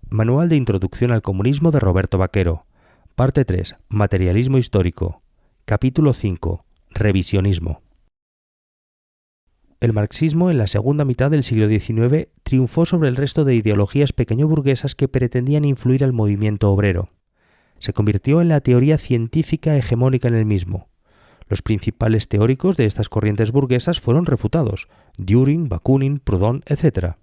Manual de Introducción al Comunismo de Roberto Vaquero. Parte 3. Materialismo histórico. Capítulo 5. Revisionismo. El marxismo en la segunda mitad del siglo XIX triunfó sobre el resto de ideologías pequeño-burguesas que pretendían influir al movimiento obrero. Se convirtió en la teoría científica hegemónica en el mismo. Los principales teóricos de estas corrientes burguesas fueron refutados: Dühring, Bakunin, Proudhon, etc.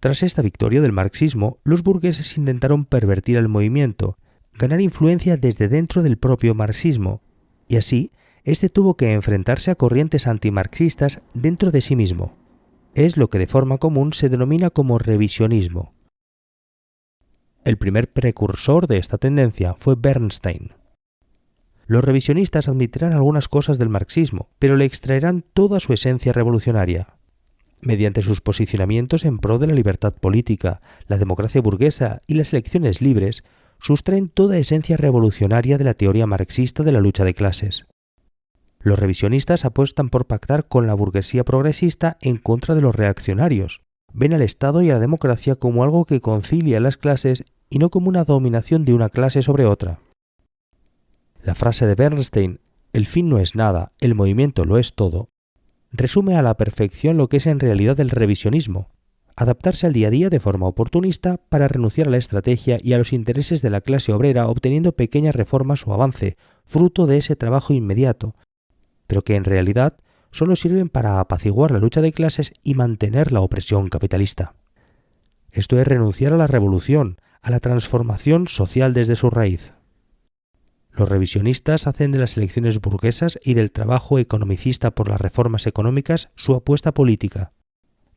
Tras esta victoria del marxismo, los burgueses intentaron pervertir el movimiento, ganar influencia desde dentro del propio marxismo, y así, este tuvo que enfrentarse a corrientes antimarxistas dentro de sí mismo. Es lo que de forma común se denomina como revisionismo. El primer precursor de esta tendencia fue Bernstein. Los revisionistas admitirán algunas cosas del marxismo, pero le extraerán toda su esencia revolucionaria. Mediante sus posicionamientos en pro de la libertad política, la democracia burguesa y las elecciones libres, sustraen toda esencia revolucionaria de la teoría marxista de la lucha de clases. Los revisionistas apuestan por pactar con la burguesía progresista en contra de los reaccionarios. Ven al Estado y a la democracia como algo que concilia a las clases y no como una dominación de una clase sobre otra. La frase de Bernstein, "el fin no es nada, el movimiento lo es todo", resume a la perfección lo que es en realidad el revisionismo: adaptarse al día a día de forma oportunista para renunciar a la estrategia y a los intereses de la clase obrera, obteniendo pequeñas reformas o avance, fruto de ese trabajo inmediato, pero que en realidad solo sirven para apaciguar la lucha de clases y mantener la opresión capitalista. Esto es renunciar a la revolución, a la transformación social desde su raíz. Los revisionistas hacen de las elecciones burguesas y del trabajo economicista por las reformas económicas su apuesta política.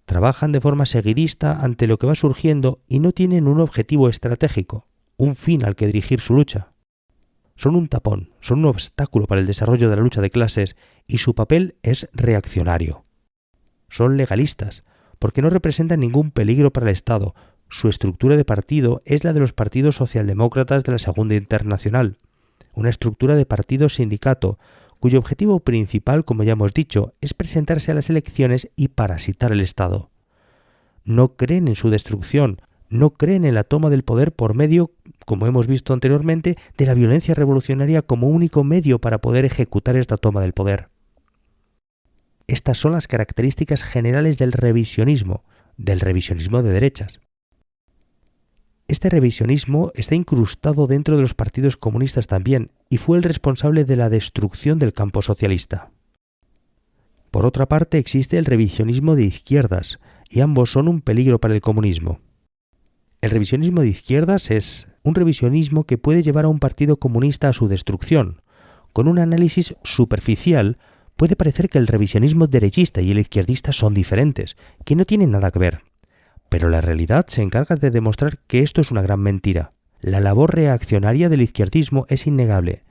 Trabajan de forma seguidista ante lo que va surgiendo y no tienen un objetivo estratégico, un fin al que dirigir su lucha. Son un tapón, son un obstáculo para el desarrollo de la lucha de clases y su papel es reaccionario. Son legalistas, porque no representan ningún peligro para el Estado. Su estructura de partido es la de los partidos socialdemócratas de la Segunda Internacional, una estructura de partido-sindicato, cuyo objetivo principal, como ya hemos dicho, es presentarse a las elecciones y parasitar el Estado. No creen en su destrucción, no creen en la toma del poder por medio, como hemos visto anteriormente, de la violencia revolucionaria como único medio para poder ejecutar esta toma del poder. Estas son las características generales del revisionismo de derechas. Este revisionismo está incrustado dentro de los partidos comunistas también y fue el responsable de la destrucción del campo socialista. Por otra parte, existe el revisionismo de izquierdas, y ambos son un peligro para el comunismo. El revisionismo de izquierdas es un revisionismo que puede llevar a un partido comunista a su destrucción. Con un análisis superficial, puede parecer que el revisionismo derechista y el izquierdista son diferentes, que no tienen nada que ver. Pero la realidad se encarga de demostrar que esto es una gran mentira. La labor reaccionaria del izquierdismo es innegable.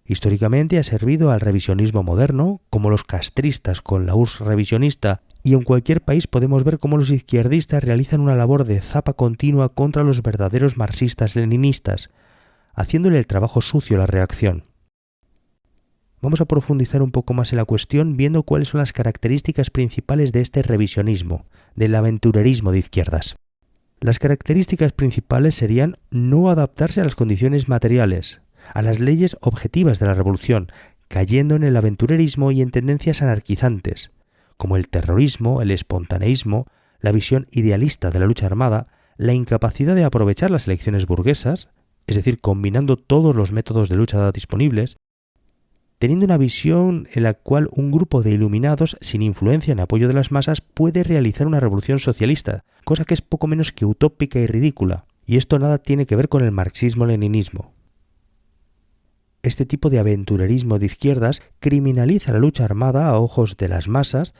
Históricamente ha servido al revisionismo moderno, como los castristas con la URSS revisionista, y en cualquier país podemos ver cómo los izquierdistas realizan una labor de zapa continua contra los verdaderos marxistas-leninistas, haciéndole el trabajo sucio a la reacción. Vamos a profundizar un poco más en la cuestión viendo cuáles son las características principales de este revisionismo, del aventurerismo de izquierdas. Las características principales serían no adaptarse a las condiciones materiales, a las leyes objetivas de la revolución, cayendo en el aventurerismo y en tendencias anarquizantes, como el terrorismo, el espontaneísmo, la visión idealista de la lucha armada, la incapacidad de aprovechar las elecciones burguesas, es decir, combinando todos los métodos de lucha disponibles, teniendo una visión en la cual un grupo de iluminados sin influencia en apoyo de las masas puede realizar una revolución socialista, cosa que es poco menos que utópica y ridícula, y esto nada tiene que ver con el marxismo-leninismo. Este tipo de aventurerismo de izquierdas criminaliza la lucha armada a ojos de las masas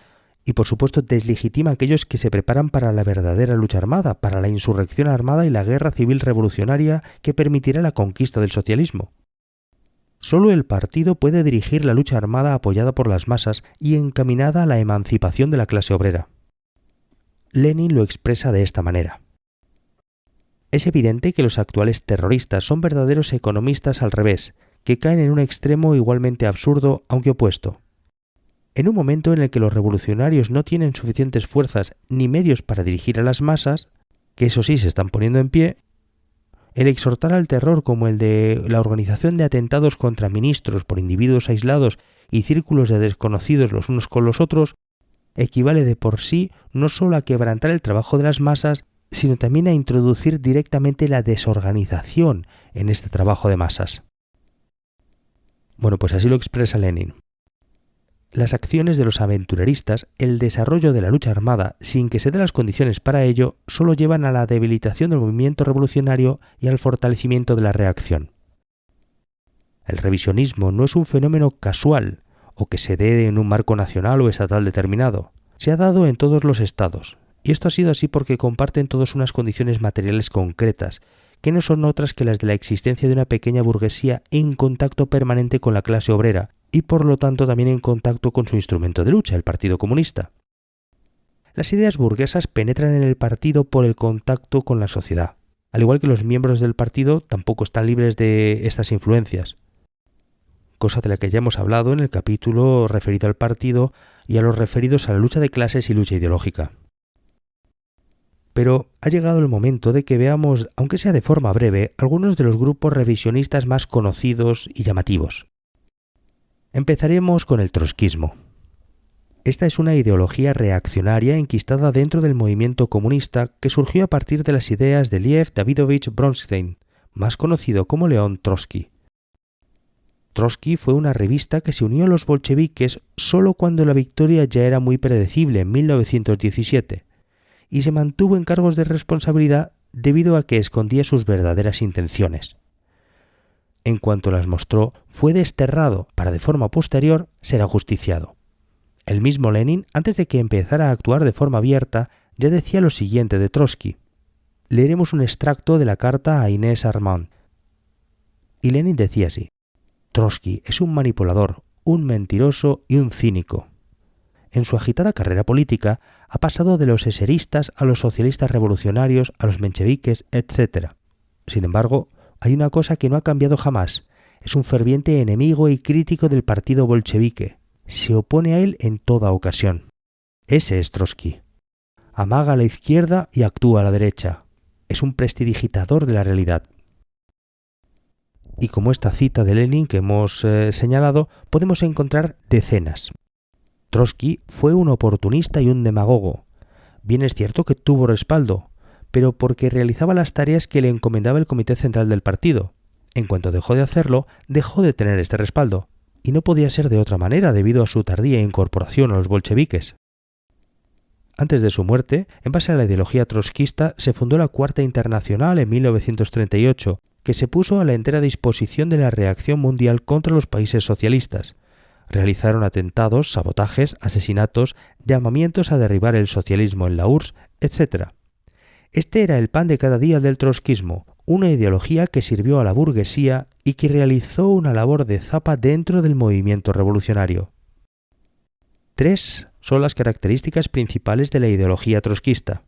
y, por supuesto, deslegitima a aquellos que se preparan para la verdadera lucha armada, para la insurrección armada y la guerra civil revolucionaria que permitirá la conquista del socialismo. Solo el partido puede dirigir la lucha armada apoyada por las masas y encaminada a la emancipación de la clase obrera. Lenin lo expresa de esta manera: es evidente que los actuales terroristas son verdaderos economistas al revés, que caen en un extremo igualmente absurdo, aunque opuesto. En un momento en el que los revolucionarios no tienen suficientes fuerzas ni medios para dirigir a las masas, que eso sí se están poniendo en pie, el exhortar al terror como el de la organización de atentados contra ministros por individuos aislados y círculos de desconocidos los unos con los otros, equivale de por sí no solo a quebrantar el trabajo de las masas, sino también a introducir directamente la desorganización en este trabajo de masas. Bueno, pues así lo expresa Lenin. Las acciones de los aventureristas, el desarrollo de la lucha armada, sin que se den las condiciones para ello, solo llevan a la debilitación del movimiento revolucionario y al fortalecimiento de la reacción. El revisionismo no es un fenómeno casual o que se dé en un marco nacional o estatal determinado. Se ha dado en todos los estados, y esto ha sido así porque comparten todos unas condiciones materiales concretas, que no son otras que las de la existencia de una pequeña burguesía en contacto permanente con la clase obrera, y por lo tanto también en contacto con su instrumento de lucha, el Partido Comunista. Las ideas burguesas penetran en el partido por el contacto con la sociedad, al igual que los miembros del partido tampoco están libres de estas influencias, cosa de la que ya hemos hablado en el capítulo referido al partido y a los referidos a la lucha de clases y lucha ideológica. Pero ha llegado el momento de que veamos, aunque sea de forma breve, algunos de los grupos revisionistas más conocidos y llamativos. Empezaremos con el trotskismo. Esta es una ideología reaccionaria enquistada dentro del movimiento comunista que surgió a partir de las ideas de Lev Davidovich Bronstein, más conocido como León Trotsky. Trotsky fue una revista que se unió a los bolcheviques solo cuando la victoria ya era muy predecible en 1917, y se mantuvo en cargos de responsabilidad debido a que escondía sus verdaderas intenciones. En cuanto las mostró, fue desterrado para de forma posterior ser ajusticiado. El mismo Lenin, antes de que empezara a actuar de forma abierta, ya decía lo siguiente de Trotsky. Leeremos un extracto de la carta a Inés Armand. Y Lenin decía así: Trotsky es un manipulador, un mentiroso y un cínico. En su agitada carrera política ha pasado de los eseristas a los socialistas revolucionarios, a los mencheviques, etc. Sin embargo, hay una cosa que no ha cambiado jamás. Es un ferviente enemigo y crítico del partido bolchevique. Se opone a él en toda ocasión. Ese es Trotsky. Amaga a la izquierda y actúa a la derecha. Es un prestidigitador de la realidad. Y como esta cita de Lenin que hemos señalado, podemos encontrar decenas. Trotsky fue un oportunista y un demagogo. Bien es cierto que tuvo respaldo, pero porque realizaba las tareas que le encomendaba el Comité Central del partido. En cuanto dejó de hacerlo, dejó de tener este respaldo, y no podía ser de otra manera debido a su tardía incorporación a los bolcheviques. Antes de su muerte, en base a la ideología trotskista, se fundó la Cuarta Internacional en 1938, que se puso a la entera disposición de la reacción mundial contra los países socialistas. Realizaron atentados, sabotajes, asesinatos, llamamientos a derribar el socialismo en la URSS, etc. Este era el pan de cada día del trotskismo, una ideología que sirvió a la burguesía y que realizó una labor de zapa dentro del movimiento revolucionario. 3 son las características principales de la ideología trotskista: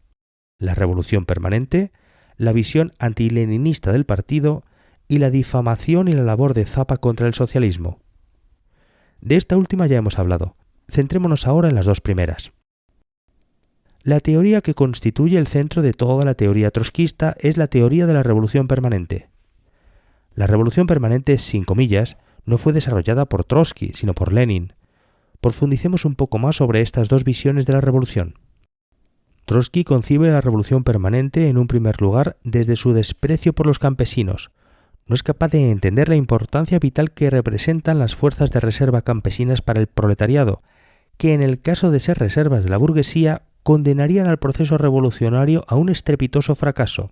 la revolución permanente, la visión antileninista del partido y la difamación y la labor de zapa contra el socialismo. De esta última ya hemos hablado. Centrémonos ahora en las dos primeras. La teoría que constituye el centro de toda la teoría trotskista es la teoría de la revolución permanente. La revolución permanente, sin comillas, no fue desarrollada por Trotsky, sino por Lenin. Profundicemos un poco más sobre estas dos visiones de la revolución. Trotsky concibe la revolución permanente en un primer lugar desde su desprecio por los campesinos. No es capaz de entender la importancia vital que representan las fuerzas de reserva campesinas para el proletariado, que en el caso de ser reservas de la burguesía condenarían al proceso revolucionario a un estrepitoso fracaso.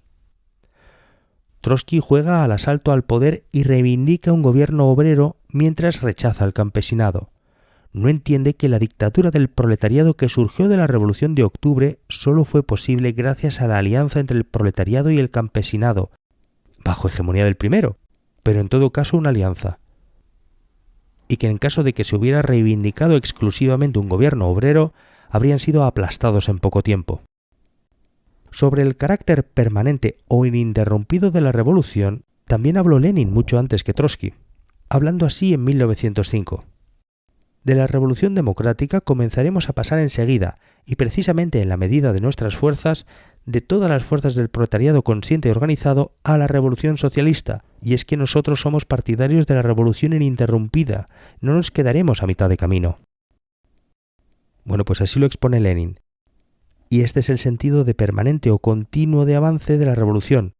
Trotsky juega al asalto al poder y reivindica un gobierno obrero mientras rechaza al campesinado. No entiende que la dictadura del proletariado que surgió de la Revolución de Octubre solo fue posible gracias a la alianza entre el proletariado y el campesinado, bajo hegemonía del primero, pero en todo caso una alianza. Y que en caso de que se hubiera reivindicado exclusivamente un gobierno obrero, habrían sido aplastados en poco tiempo. Sobre el carácter permanente o ininterrumpido de la revolución, también habló Lenin mucho antes que Trotsky, hablando así en 1905. De la revolución democrática comenzaremos a pasar enseguida, y precisamente en la medida de nuestras fuerzas, de todas las fuerzas del proletariado consciente y organizado a la revolución socialista, y es que nosotros somos partidarios de la revolución ininterrumpida, no nos quedaremos a mitad de camino. Bueno, pues así lo expone Lenin. Y este es el sentido de permanente o continuo de avance de la revolución.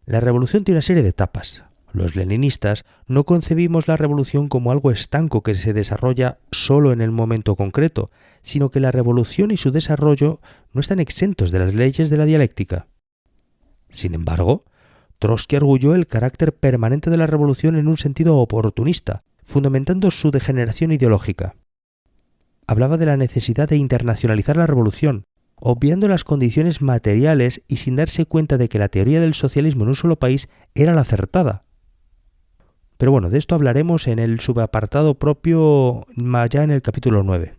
La revolución tiene una serie de etapas. Los leninistas no concebimos la revolución como algo estanco que se desarrolla solo en el momento concreto, sino que la revolución y su desarrollo no están exentos de las leyes de la dialéctica. Sin embargo, Trotsky arguyó el carácter permanente de la revolución en un sentido oportunista, fundamentando su degeneración ideológica. Hablaba de la necesidad de internacionalizar la revolución, obviando las condiciones materiales y sin darse cuenta de que la teoría del socialismo en un solo país era la acertada. Pero bueno, de esto hablaremos en el subapartado propio ya en el capítulo 9.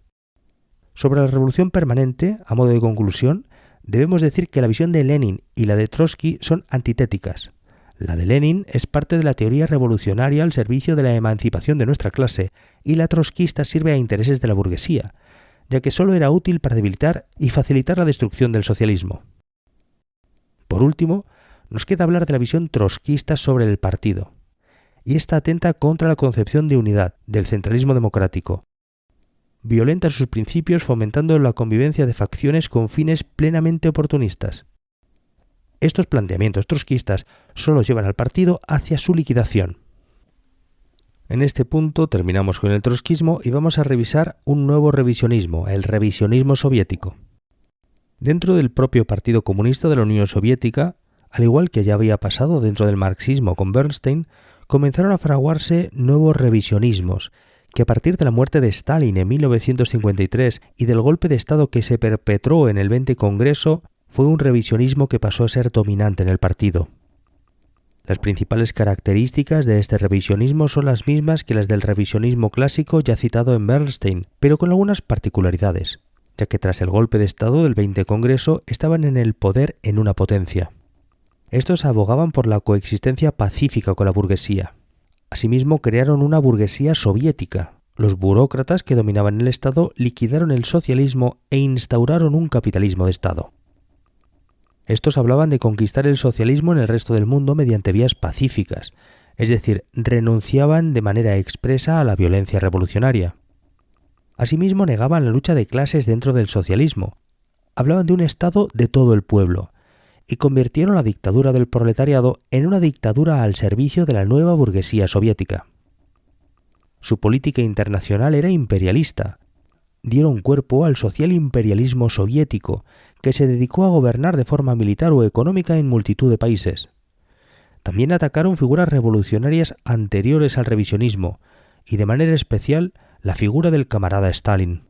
Sobre la revolución permanente, a modo de conclusión, debemos decir que la visión de Lenin y la de Trotsky son antitéticas. La de Lenin es parte de la teoría revolucionaria al servicio de la emancipación de nuestra clase, y la trotskista sirve a intereses de la burguesía, ya que solo era útil para debilitar y facilitar la destrucción del socialismo. Por último, nos queda hablar de la visión trotskista sobre el partido, y esta atenta contra la concepción de unidad, del centralismo democrático. Violenta sus principios fomentando la convivencia de facciones con fines plenamente oportunistas. Estos planteamientos trotskistas solo llevan al partido hacia su liquidación. En este punto terminamos con el trotskismo y vamos a revisar un nuevo revisionismo, el revisionismo soviético. Dentro del propio Partido Comunista de la Unión Soviética, al igual que ya había pasado dentro del marxismo con Bernstein, comenzaron a fraguarse nuevos revisionismos, que a partir de la muerte de Stalin en 1953 y del golpe de Estado que se perpetró en el 20 Congreso, fue un revisionismo que pasó a ser dominante en el partido. Las principales características de este revisionismo son las mismas que las del revisionismo clásico ya citado en Bernstein, pero con algunas particularidades, ya que tras el golpe de Estado del 20 Congreso estaban en el poder en una potencia. Estos abogaban por la coexistencia pacífica con la burguesía. Asimismo, crearon una burguesía soviética. Los burócratas que dominaban el Estado liquidaron el socialismo e instauraron un capitalismo de Estado. Estos hablaban de conquistar el socialismo en el resto del mundo mediante vías pacíficas, es decir, renunciaban de manera expresa a la violencia revolucionaria. Asimismo, negaban la lucha de clases dentro del socialismo. Hablaban de un Estado de todo el pueblo, y convirtieron la dictadura del proletariado en una dictadura al servicio de la nueva burguesía soviética. Su política internacional era imperialista. Dieron cuerpo al social imperialismo soviético, que se dedicó a gobernar de forma militar o económica en multitud de países. También atacaron figuras revolucionarias anteriores al revisionismo, y de manera especial la figura del camarada Stalin.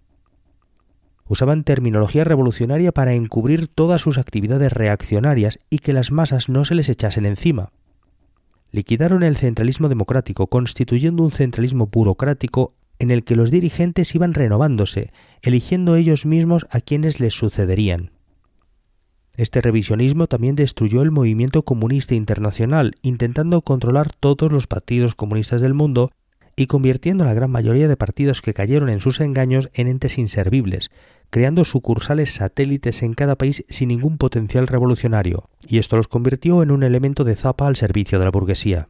Usaban terminología revolucionaria para encubrir todas sus actividades reaccionarias y que las masas no se les echasen encima. Liquidaron el centralismo democrático, constituyendo un centralismo burocrático en el que los dirigentes iban renovándose, eligiendo ellos mismos a quienes les sucederían. Este revisionismo también destruyó el movimiento comunista internacional, intentando controlar todos los partidos comunistas del mundo y convirtiendo a la gran mayoría de partidos que cayeron en sus engaños en entes inservibles, creando sucursales satélites en cada país sin ningún potencial revolucionario, y esto los convirtió en un elemento de zapa al servicio de la burguesía.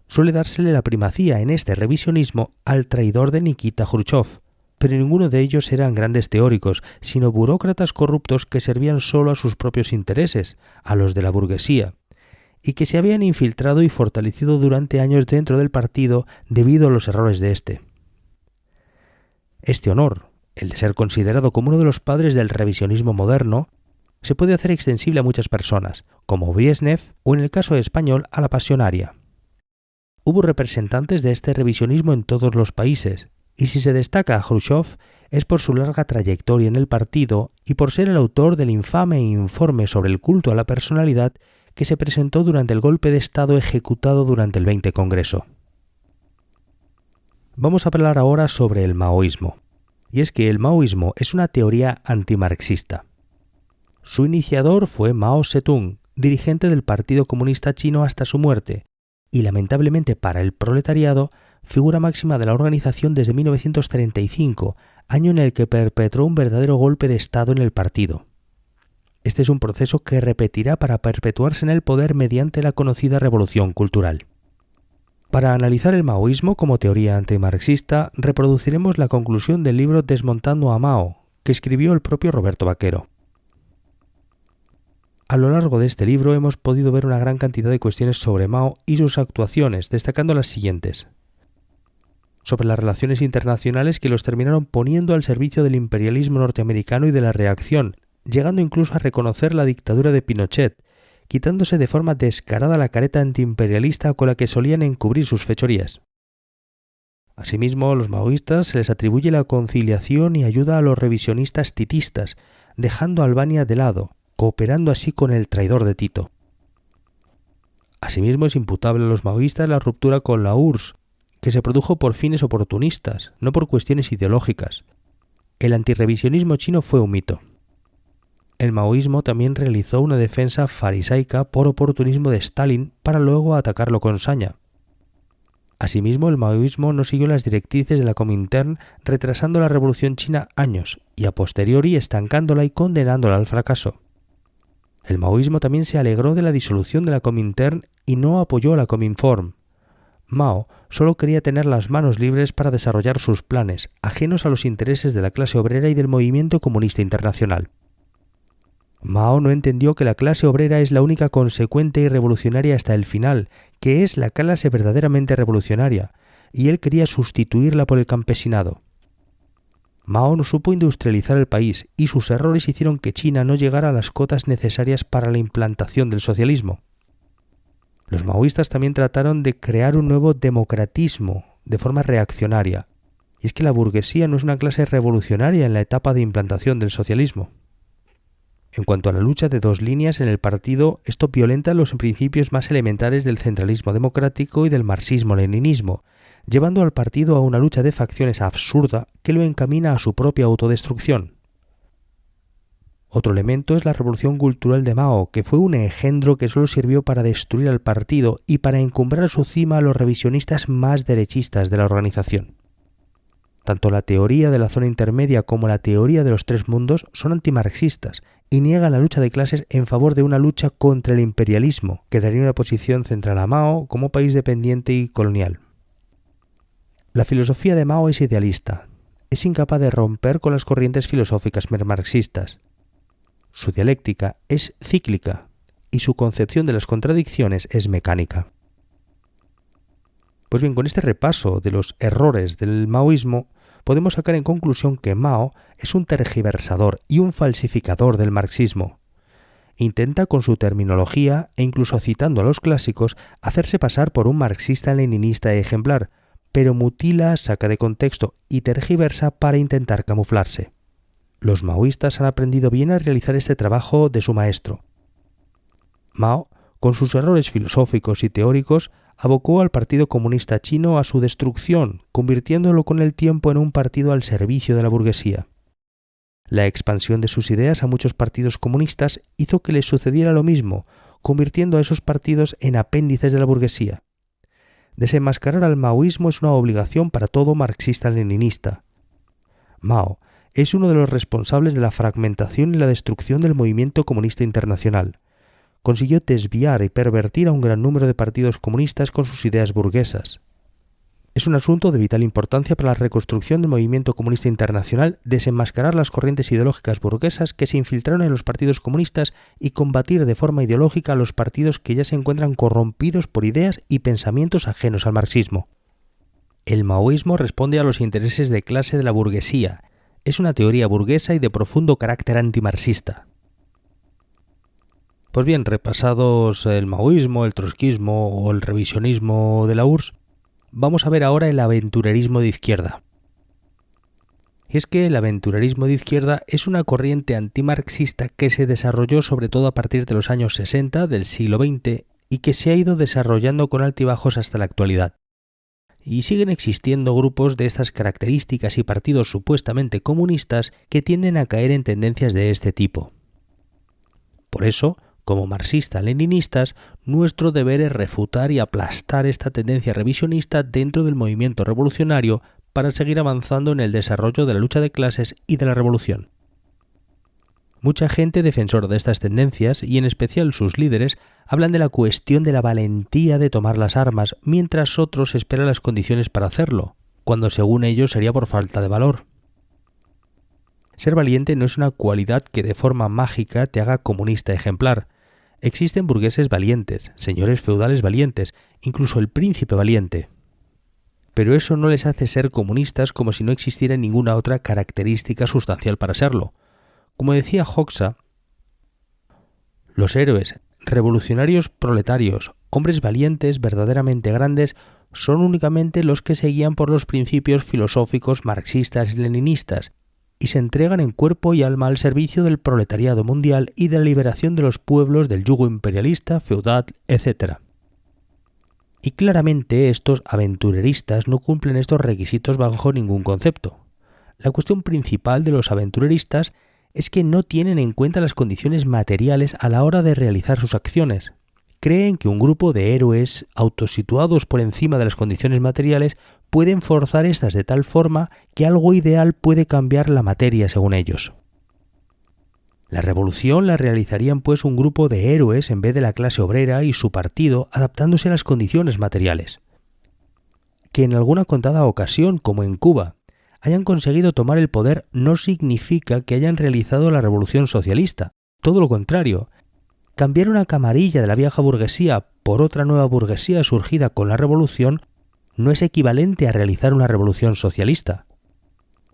Suele dársele la primacía en este revisionismo al traidor de Nikita Jrushchov, pero ninguno de ellos eran grandes teóricos, sino burócratas corruptos que servían solo a sus propios intereses, a los de la burguesía, y que se habían infiltrado y fortalecido durante años dentro del partido debido a los errores de este. Este honor, el de ser considerado como uno de los padres del revisionismo moderno, se puede hacer extensible a muchas personas, como Brezhnev o en el caso español a la Pasionaria. Hubo representantes de este revisionismo en todos los países, y si se destaca a Jrushchov es por su larga trayectoria en el partido y por ser el autor del infame informe sobre el culto a la personalidad que se presentó durante el golpe de Estado ejecutado durante el 20 Congreso. Vamos a hablar ahora sobre el maoísmo, y es que el maoísmo es una teoría antimarxista. Su iniciador fue Mao Zedong, dirigente del Partido Comunista Chino hasta su muerte, y lamentablemente para el proletariado, figura máxima de la organización desde 1935, año en el que perpetró un verdadero golpe de Estado en el partido. Este es un proceso que repetirá para perpetuarse en el poder mediante la conocida revolución cultural. Para analizar el maoísmo como teoría antimarxista, reproduciremos la conclusión del libro Desmontando a Mao, que escribió el propio Roberto Vaquero. A lo largo de este libro hemos podido ver una gran cantidad de cuestiones sobre Mao y sus actuaciones, destacando las siguientes. Sobre las relaciones internacionales que los terminaron poniendo al servicio del imperialismo norteamericano y de la reacción, llegando incluso a reconocer la dictadura de Pinochet, quitándose de forma descarada la careta antiimperialista con la que solían encubrir sus fechorías. Asimismo, a los maoístas se les atribuye la conciliación y ayuda a los revisionistas titistas, dejando a Albania de lado, cooperando así con el traidor de Tito. Asimismo, es imputable a los maoístas la ruptura con la URSS, que se produjo por fines oportunistas, no por cuestiones ideológicas. El antirrevisionismo chino fue un mito. El maoísmo también realizó una defensa farisaica por oportunismo de Stalin para luego atacarlo con saña. Asimismo, el maoísmo no siguió las directrices de la Comintern, retrasando la revolución china años y a posteriori estancándola y condenándola al fracaso. El maoísmo también se alegró de la disolución de la Comintern y no apoyó a la Cominform. Mao solo quería tener las manos libres para desarrollar sus planes, ajenos a los intereses de la clase obrera y del movimiento comunista internacional. Mao no entendió que la clase obrera es la única consecuente y revolucionaria hasta el final, que es la clase verdaderamente revolucionaria, y él quería sustituirla por el campesinado. Mao no supo industrializar el país y sus errores hicieron que China no llegara a las cotas necesarias para la implantación del socialismo. Los maoístas también trataron de crear un nuevo democratismo de forma reaccionaria, y es que la burguesía no es una clase revolucionaria en la etapa de implantación del socialismo. En cuanto a la lucha de dos líneas en el partido, esto violenta los principios más elementares del centralismo democrático y del marxismo-leninismo, llevando al partido a una lucha de facciones absurda que lo encamina a su propia autodestrucción. Otro elemento es la revolución cultural de Mao, que fue un engendro que solo sirvió para destruir al partido y para encumbrar a su cima a los revisionistas más derechistas de la organización. Tanto la teoría de la zona intermedia como la teoría de los tres mundos son antimarxistas y niegan la lucha de clases en favor de una lucha contra el imperialismo, que daría una posición central a Mao como país dependiente y colonial. La filosofía de Mao es idealista, es incapaz de romper con las corrientes filosóficas marxistas. Su dialéctica es cíclica y su concepción de las contradicciones es mecánica. Pues bien, con este repaso de los errores del maoísmo, podemos sacar en conclusión que Mao es un tergiversador y un falsificador del marxismo. Intenta con su terminología e incluso citando a los clásicos hacerse pasar por un marxista-leninista ejemplar, pero mutila, saca de contexto y tergiversa para intentar camuflarse. Los maoístas han aprendido bien a realizar este trabajo de su maestro. Mao, con sus errores filosóficos y teóricos, abocó al Partido Comunista Chino a su destrucción, convirtiéndolo con el tiempo en un partido al servicio de la burguesía. La expansión de sus ideas a muchos partidos comunistas hizo que les sucediera lo mismo, convirtiendo a esos partidos en apéndices de la burguesía. Desenmascarar al maoísmo es una obligación para todo marxista-leninista. Mao es uno de los responsables de la fragmentación y la destrucción del movimiento comunista internacional. Consiguió desviar y pervertir a un gran número de partidos comunistas con sus ideas burguesas. Es un asunto de vital importancia para la reconstrucción del movimiento comunista internacional desenmascarar las corrientes ideológicas burguesas que se infiltraron en los partidos comunistas y combatir de forma ideológica a los partidos que ya se encuentran corrompidos por ideas y pensamientos ajenos al marxismo. El maoísmo responde a los intereses de clase de la burguesía. Es una teoría burguesa y de profundo carácter antimarxista. Pues bien, repasados el maoísmo, el trotskismo o el revisionismo de la URSS, vamos a ver ahora el aventurerismo de izquierda. Y es que el aventurerismo de izquierda es una corriente antimarxista que se desarrolló sobre todo a partir de los años 60 del siglo XX y que se ha ido desarrollando con altibajos hasta la actualidad. Y siguen existiendo grupos de estas características y partidos supuestamente comunistas que tienden a caer en tendencias de este tipo. Por eso, como marxistas-leninistas, nuestro deber es refutar y aplastar esta tendencia revisionista dentro del movimiento revolucionario para seguir avanzando en el desarrollo de la lucha de clases y de la revolución. Mucha gente defensora de estas tendencias, y en especial sus líderes, hablan de la cuestión de la valentía de tomar las armas, mientras otros esperan las condiciones para hacerlo, cuando según ellos sería por falta de valor. Ser valiente no es una cualidad que de forma mágica te haga comunista ejemplar. Existen burgueses valientes, señores feudales valientes, incluso el príncipe valiente. Pero eso no les hace ser comunistas, como si no existiera ninguna otra característica sustancial para serlo. Como decía Hoxha, los héroes, revolucionarios proletarios, hombres valientes verdaderamente grandes, son únicamente los que se guían por los principios filosóficos marxistas y leninistas, y se entregan en cuerpo y alma al servicio del proletariado mundial y de la liberación de los pueblos del yugo imperialista, feudal, etc. Y claramente estos aventureristas no cumplen estos requisitos bajo ningún concepto. La cuestión principal de los aventureristas es que no tienen en cuenta las condiciones materiales a la hora de realizar sus acciones. Creen que un grupo de héroes autosituados por encima de las condiciones materiales pueden forzar estas de tal forma que algo ideal puede cambiar la materia según ellos. La revolución la realizarían pues un grupo de héroes en vez de la clase obrera y su partido, adaptándose a las condiciones materiales. Que en alguna contada ocasión, como en Cuba, hayan conseguido tomar el poder no significa que hayan realizado la revolución socialista. Todo lo contrario. Cambiar una camarilla de la vieja burguesía por otra nueva burguesía surgida con la revolución no es equivalente a realizar una revolución socialista.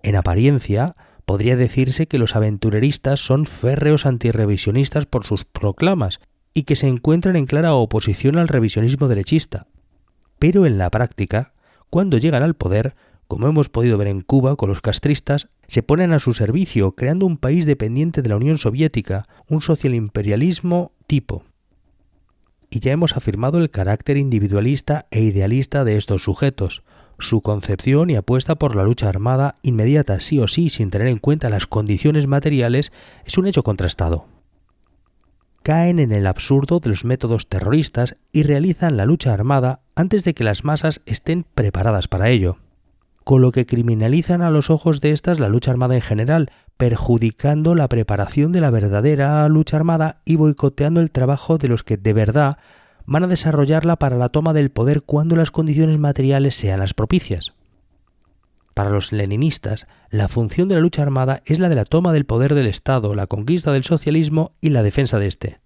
En apariencia, podría decirse que los aventureristas son férreos antirrevisionistas por sus proclamas y que se encuentran en clara oposición al revisionismo derechista. Pero en la práctica, cuando llegan al poder, como hemos podido ver en Cuba con los castristas, se ponen a su servicio, creando un país dependiente de la Unión Soviética, un socialimperialismo tipo. Y ya hemos afirmado el carácter individualista e idealista de estos sujetos, su concepción y apuesta por la lucha armada inmediata sí o sí sin tener en cuenta las condiciones materiales es un hecho contrastado. Caen en el absurdo de los métodos terroristas y realizan la lucha armada antes de que las masas estén preparadas para ello, con lo que criminalizan a los ojos de estas la lucha armada en general, perjudicando la preparación de la verdadera lucha armada y boicoteando el trabajo de los que de verdad van a desarrollarla para la toma del poder cuando las condiciones materiales sean las propicias. Para los leninistas, la función de la lucha armada es la de la toma del poder del Estado, la conquista del socialismo y la defensa de este.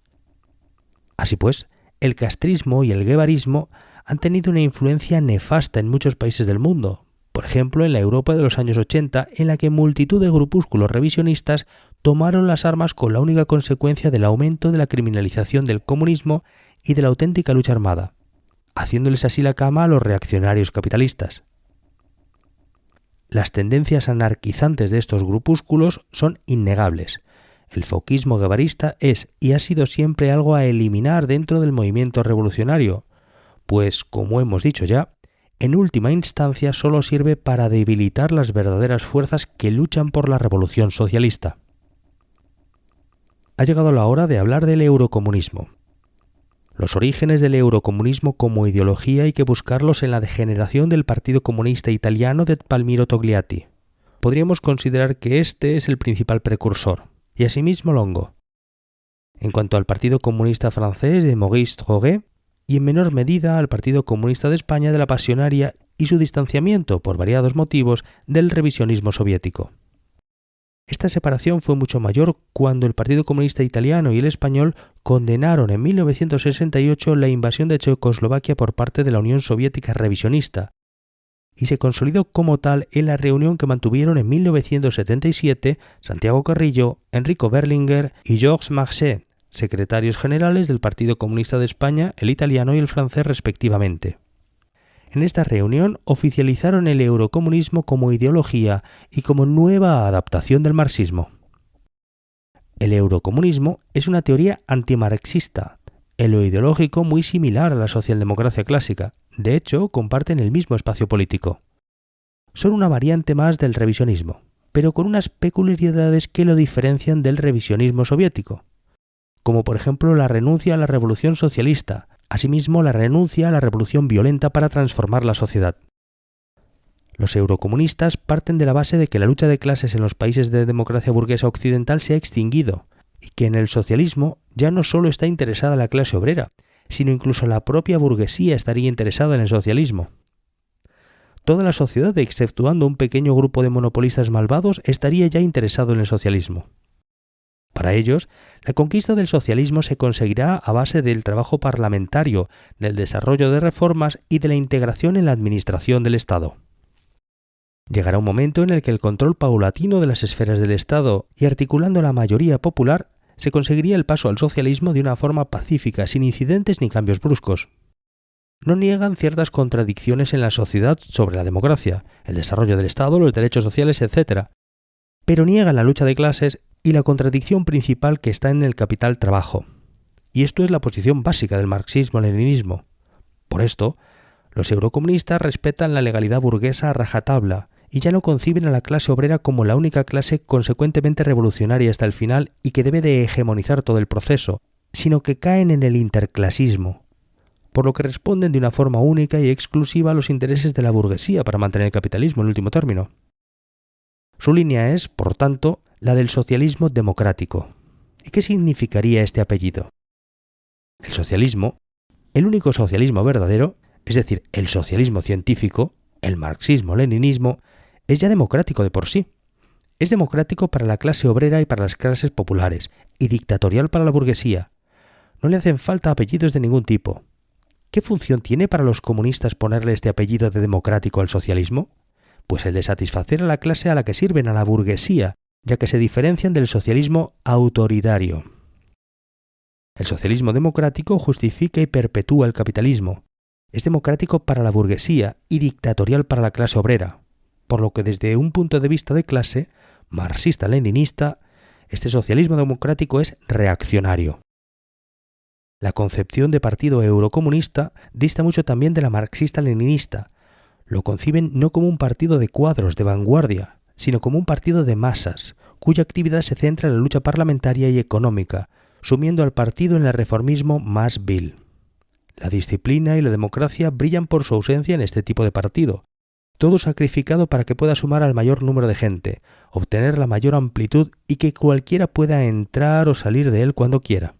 Así pues, el castrismo y el guevarismo han tenido una influencia nefasta en muchos países del mundo, por ejemplo en la Europa de los años 80, en la que multitud de grupúsculos revisionistas tomaron las armas con la única consecuencia del aumento de la criminalización del comunismo y de la auténtica lucha armada, haciéndoles así la cama a los reaccionarios capitalistas. Las tendencias anarquizantes de estos grupúsculos son innegables. El foquismo guevarista es y ha sido siempre algo a eliminar dentro del movimiento revolucionario, pues, como hemos dicho ya, en última instancia solo sirve para debilitar las verdaderas fuerzas que luchan por la revolución socialista. Ha llegado la hora de hablar del eurocomunismo. Los orígenes del eurocomunismo como ideología hay que buscarlos en la degeneración del Partido Comunista Italiano de Palmiro Togliatti. Podríamos considerar que este es el principal precursor, y asimismo Longo. En cuanto al Partido Comunista francés de Maurice Troguet, y en menor medida al Partido Comunista de España de la Pasionaria y su distanciamiento, por variados motivos, del revisionismo soviético. Esta separación fue mucho mayor cuando el Partido Comunista Italiano y el español condenaron en 1968 la invasión de Checoslovaquia por parte de la Unión Soviética revisionista, y se consolidó como tal en la reunión que mantuvieron en 1977 Santiago Carrillo, Enrico Berlinguer y Georges Marchais, secretarios generales del Partido Comunista de España, el italiano y el francés respectivamente. En esta reunión oficializaron el eurocomunismo como ideología y como nueva adaptación del marxismo. El eurocomunismo es una teoría antimarxista, en lo ideológico muy similar a la socialdemocracia clásica. De hecho, comparten el mismo espacio político. Son una variante más del revisionismo, pero con unas peculiaridades que lo diferencian del revisionismo soviético, como por ejemplo la renuncia a la revolución socialista, asimismo la renuncia a la revolución violenta para transformar la sociedad. Los eurocomunistas parten de la base de que la lucha de clases en los países de democracia burguesa occidental se ha extinguido, y que en el socialismo ya no solo está interesada la clase obrera, sino incluso la propia burguesía estaría interesada en el socialismo. Toda la sociedad, exceptuando un pequeño grupo de monopolistas malvados, estaría ya interesado en el socialismo. Para ellos, la conquista del socialismo se conseguirá a base del trabajo parlamentario, del desarrollo de reformas y de la integración en la administración del Estado. Llegará un momento en el que el control paulatino de las esferas del Estado y articulando la mayoría popular, se conseguiría el paso al socialismo de una forma pacífica, sin incidentes ni cambios bruscos. No niegan ciertas contradicciones en la sociedad sobre la democracia, el desarrollo del Estado, los derechos sociales, etc., pero niegan la lucha de clases y la contradicción principal que está en el capital trabajo. Y esto es la posición básica del marxismo-leninismo. Por esto, los eurocomunistas respetan la legalidad burguesa a rajatabla y ya no conciben a la clase obrera como la única clase consecuentemente revolucionaria hasta el final y que debe de hegemonizar todo el proceso, sino que caen en el interclasismo, por lo que responden de una forma única y exclusiva a los intereses de la burguesía para mantener el capitalismo en último término. Su línea es, por tanto, la del socialismo democrático. ¿Y qué significaría este apellido? El socialismo, el único socialismo verdadero, es decir, el socialismo científico, el marxismo-leninismo, es ya democrático de por sí. Es democrático para la clase obrera y para las clases populares, y dictatorial para la burguesía. No le hacen falta apellidos de ningún tipo. ¿Qué función tiene para los comunistas ponerle este apellido de democrático al socialismo? Pues el de satisfacer a la clase a la que sirven, a la burguesía, ya que se diferencian del socialismo autoritario. El socialismo democrático justifica y perpetúa el capitalismo. Es democrático para la burguesía y dictatorial para la clase obrera, por lo que desde un punto de vista de clase, marxista-leninista, este socialismo democrático es reaccionario. La concepción de partido eurocomunista dista mucho también de la marxista-leninista. Lo conciben no como un partido de cuadros de vanguardia, sino como un partido de masas, cuya actividad se centra en la lucha parlamentaria y económica, sumiendo al partido en el reformismo más vil. La disciplina y la democracia brillan por su ausencia en este tipo de partido, todo sacrificado para que pueda sumar al mayor número de gente, obtener la mayor amplitud y que cualquiera pueda entrar o salir de él cuando quiera.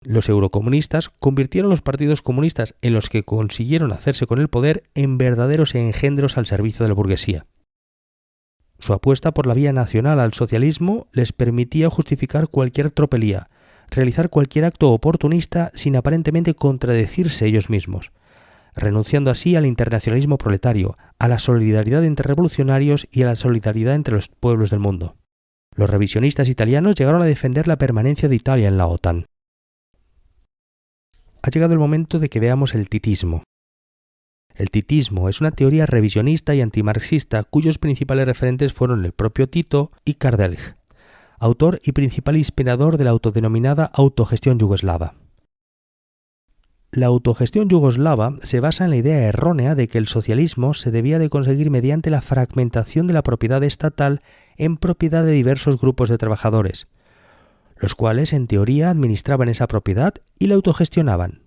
Los eurocomunistas convirtieron los partidos comunistas en los que consiguieron hacerse con el poder en verdaderos engendros al servicio de la burguesía. Su apuesta por la vía nacional al socialismo les permitía justificar cualquier tropelía, realizar cualquier acto oportunista sin aparentemente contradecirse ellos mismos, renunciando así al internacionalismo proletario, a la solidaridad entre revolucionarios y a la solidaridad entre los pueblos del mundo. Los revisionistas italianos llegaron a defender la permanencia de Italia en la OTAN. Ha llegado el momento de que veamos el titismo. El titismo es una teoría revisionista y antimarxista cuyos principales referentes fueron el propio Tito y Kardelj, autor y principal inspirador de la autodenominada autogestión yugoslava. La autogestión yugoslava se basa en la idea errónea de que el socialismo se debía de conseguir mediante la fragmentación de la propiedad estatal en propiedad de diversos grupos de trabajadores, los cuales en teoría administraban esa propiedad y la autogestionaban.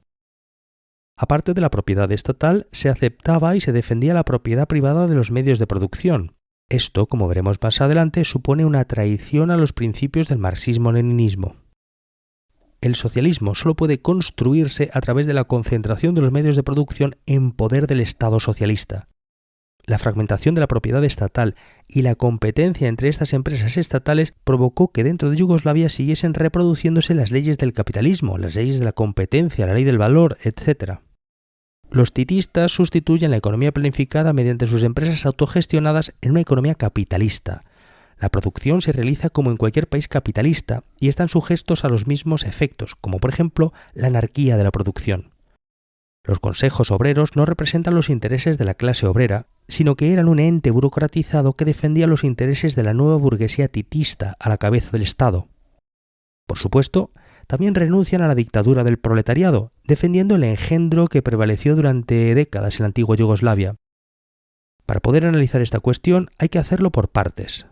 Aparte de la propiedad estatal, se aceptaba y se defendía la propiedad privada de los medios de producción. Esto, como veremos más adelante, supone una traición a los principios del marxismo-leninismo. El socialismo solo puede construirse a través de la concentración de los medios de producción en poder del Estado socialista. La fragmentación de la propiedad estatal y la competencia entre estas empresas estatales provocó que dentro de Yugoslavia siguiesen reproduciéndose las leyes del capitalismo, las leyes de la competencia, la ley del valor, etc. Los titistas sustituyen la economía planificada mediante sus empresas autogestionadas en una economía capitalista. La producción se realiza como en cualquier país capitalista y están sujetos a los mismos efectos, como por ejemplo la anarquía de la producción. Los consejos obreros no representan los intereses de la clase obrera, sino que eran un ente burocratizado que defendía los intereses de la nueva burguesía titista a la cabeza del Estado. Por supuesto, también renuncian a la dictadura del proletariado, defendiendo el engendro que prevaleció durante décadas en la antigua Yugoslavia. Para poder analizar esta cuestión hay que hacerlo por partes.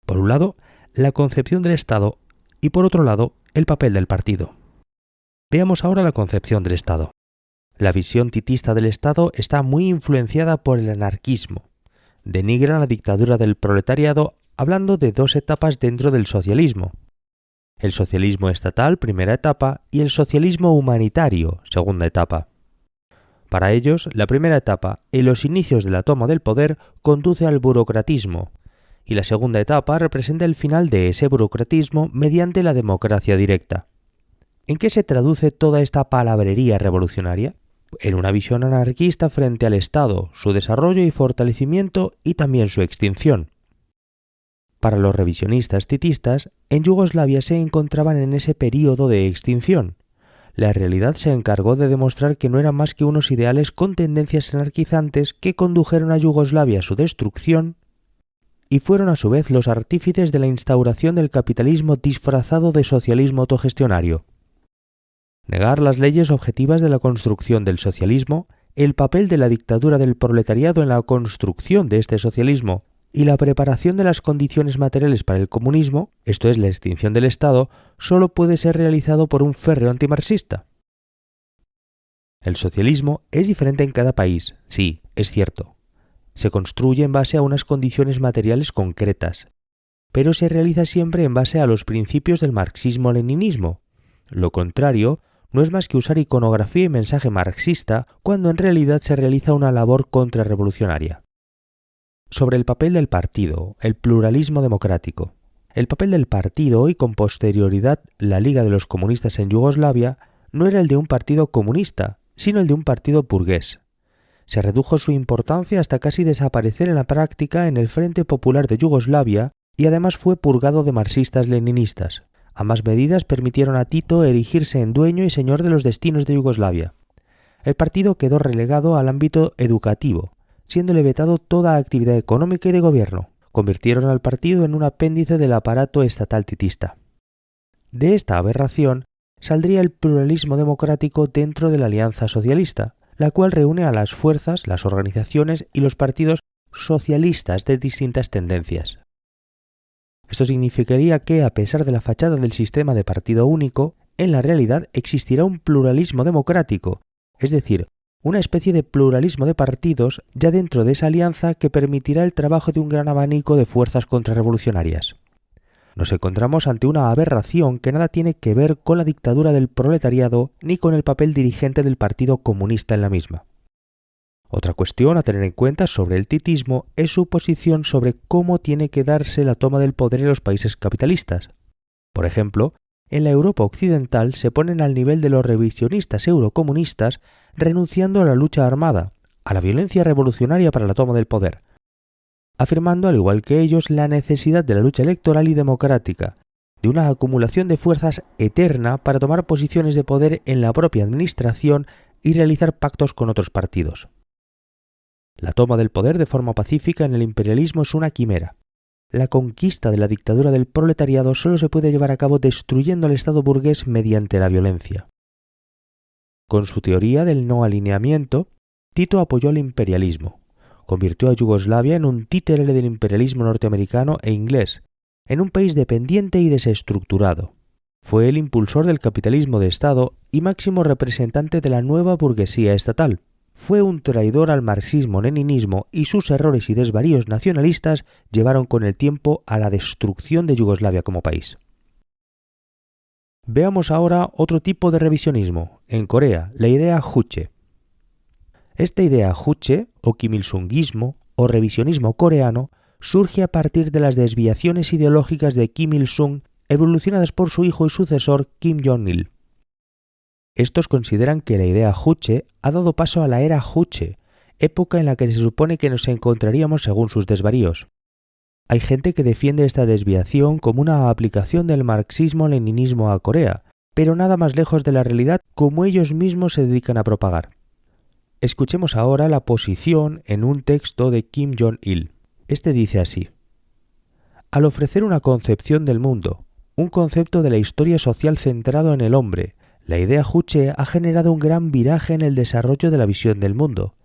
Por un lado, la concepción del Estado y por otro lado, el papel del partido. Veamos ahora la concepción del Estado. La visión titista del Estado está muy influenciada por el anarquismo. Denigran la dictadura del proletariado hablando de dos etapas dentro del socialismo. el socialismo estatal, primera etapa, y el socialismo humanitario, segunda etapa. Para ellos, la primera etapa, en los inicios de la toma del poder, conduce al burocratismo, y la segunda etapa representa el final de ese burocratismo mediante la democracia directa. ¿En qué se traduce toda esta palabrería revolucionaria? En una visión anarquista frente al Estado, su desarrollo y fortalecimiento y también su extinción. Para los revisionistas titistas, en Yugoslavia se encontraban en ese período de extinción. La realidad se encargó de demostrar que no eran más que unos ideales con tendencias anarquizantes que condujeron a Yugoslavia a su destrucción y fueron a su vez los artífices de la instauración del capitalismo disfrazado de socialismo autogestionario. Negar las leyes objetivas de la construcción del socialismo, el papel de la dictadura del proletariado en la construcción de este socialismo y la preparación de las condiciones materiales para el comunismo, esto es la extinción del Estado, solo puede ser realizado por un férreo antimarxista. El socialismo es diferente en cada país, sí, es cierto. Se construye en base a unas condiciones materiales concretas, pero se realiza siempre en base a los principios del marxismo-leninismo. Lo contrario no es más que usar iconografía y mensaje marxista cuando en realidad se realiza una labor contrarrevolucionaria. Sobre el papel del partido, el pluralismo democrático. El papel del partido y con posterioridad la Liga de los Comunistas en Yugoslavia no era el de un partido comunista, sino el de un partido burgués. Se redujo su importancia hasta casi desaparecer en la práctica en el Frente Popular de Yugoslavia y además fue purgado de marxistas-leninistas. Ambas medidas permitieron a Tito erigirse en dueño y señor de los destinos de Yugoslavia. El partido quedó relegado al ámbito educativo, siéndole vetado toda actividad económica y de gobierno. Convirtieron al partido en un apéndice del aparato estatal titista. De esta aberración saldría el pluralismo democrático dentro de la Alianza Socialista, la cual reúne a las fuerzas, las organizaciones y los partidos socialistas de distintas tendencias. Esto significaría que, a pesar de la fachada del sistema de partido único, en la realidad existirá un pluralismo democrático, es decir, una especie de pluralismo de partidos ya dentro de esa alianza que permitirá el trabajo de un gran abanico de fuerzas contrarrevolucionarias. Nos encontramos ante una aberración que nada tiene que ver con la dictadura del proletariado ni con el papel dirigente del Partido Comunista en la misma. Otra cuestión a tener en cuenta sobre el titismo es su posición sobre cómo tiene que darse la toma del poder en los países capitalistas. Por ejemplo, en la Europa occidental se ponen al nivel de los revisionistas eurocomunistas renunciando a la lucha armada, a la violencia revolucionaria para la toma del poder, afirmando al igual que ellos la necesidad de la lucha electoral y democrática, de una acumulación de fuerzas eterna para tomar posiciones de poder en la propia administración y realizar pactos con otros partidos. La toma del poder de forma pacífica en el imperialismo es una quimera. La conquista de la dictadura del proletariado solo se puede llevar a cabo destruyendo al Estado burgués mediante la violencia. Con su teoría del no alineamiento, Tito apoyó al imperialismo, convirtió a Yugoslavia en un títere del imperialismo norteamericano e inglés, en un país dependiente y desestructurado. Fue el impulsor del capitalismo de Estado y máximo representante de la nueva burguesía estatal. Fue un traidor al marxismo-leninismo y sus errores y desvaríos nacionalistas llevaron con el tiempo a la destrucción de Yugoslavia como país. Veamos ahora otro tipo de revisionismo. En Corea, la idea Juche. Esta idea Juche, o Kim Il-sungismo, o revisionismo coreano, surge a partir de las desviaciones ideológicas de Kim Il-sung evolucionadas por su hijo y sucesor Kim Jong-il. Estos consideran que la idea Juche ha dado paso a la era Juche, época en la que se supone que nos encontraríamos según sus desvaríos. Hay gente que defiende esta desviación como una aplicación del marxismo-leninismo a Corea, pero nada más lejos de la realidad como ellos mismos se dedican a propagar. Escuchemos ahora la posición en un texto de Kim Jong-il. Este dice así: al ofrecer una concepción del mundo, un concepto de la historia social centrado en el hombre, la idea Juche ha generado un gran viraje en el desarrollo de la visión del mundo.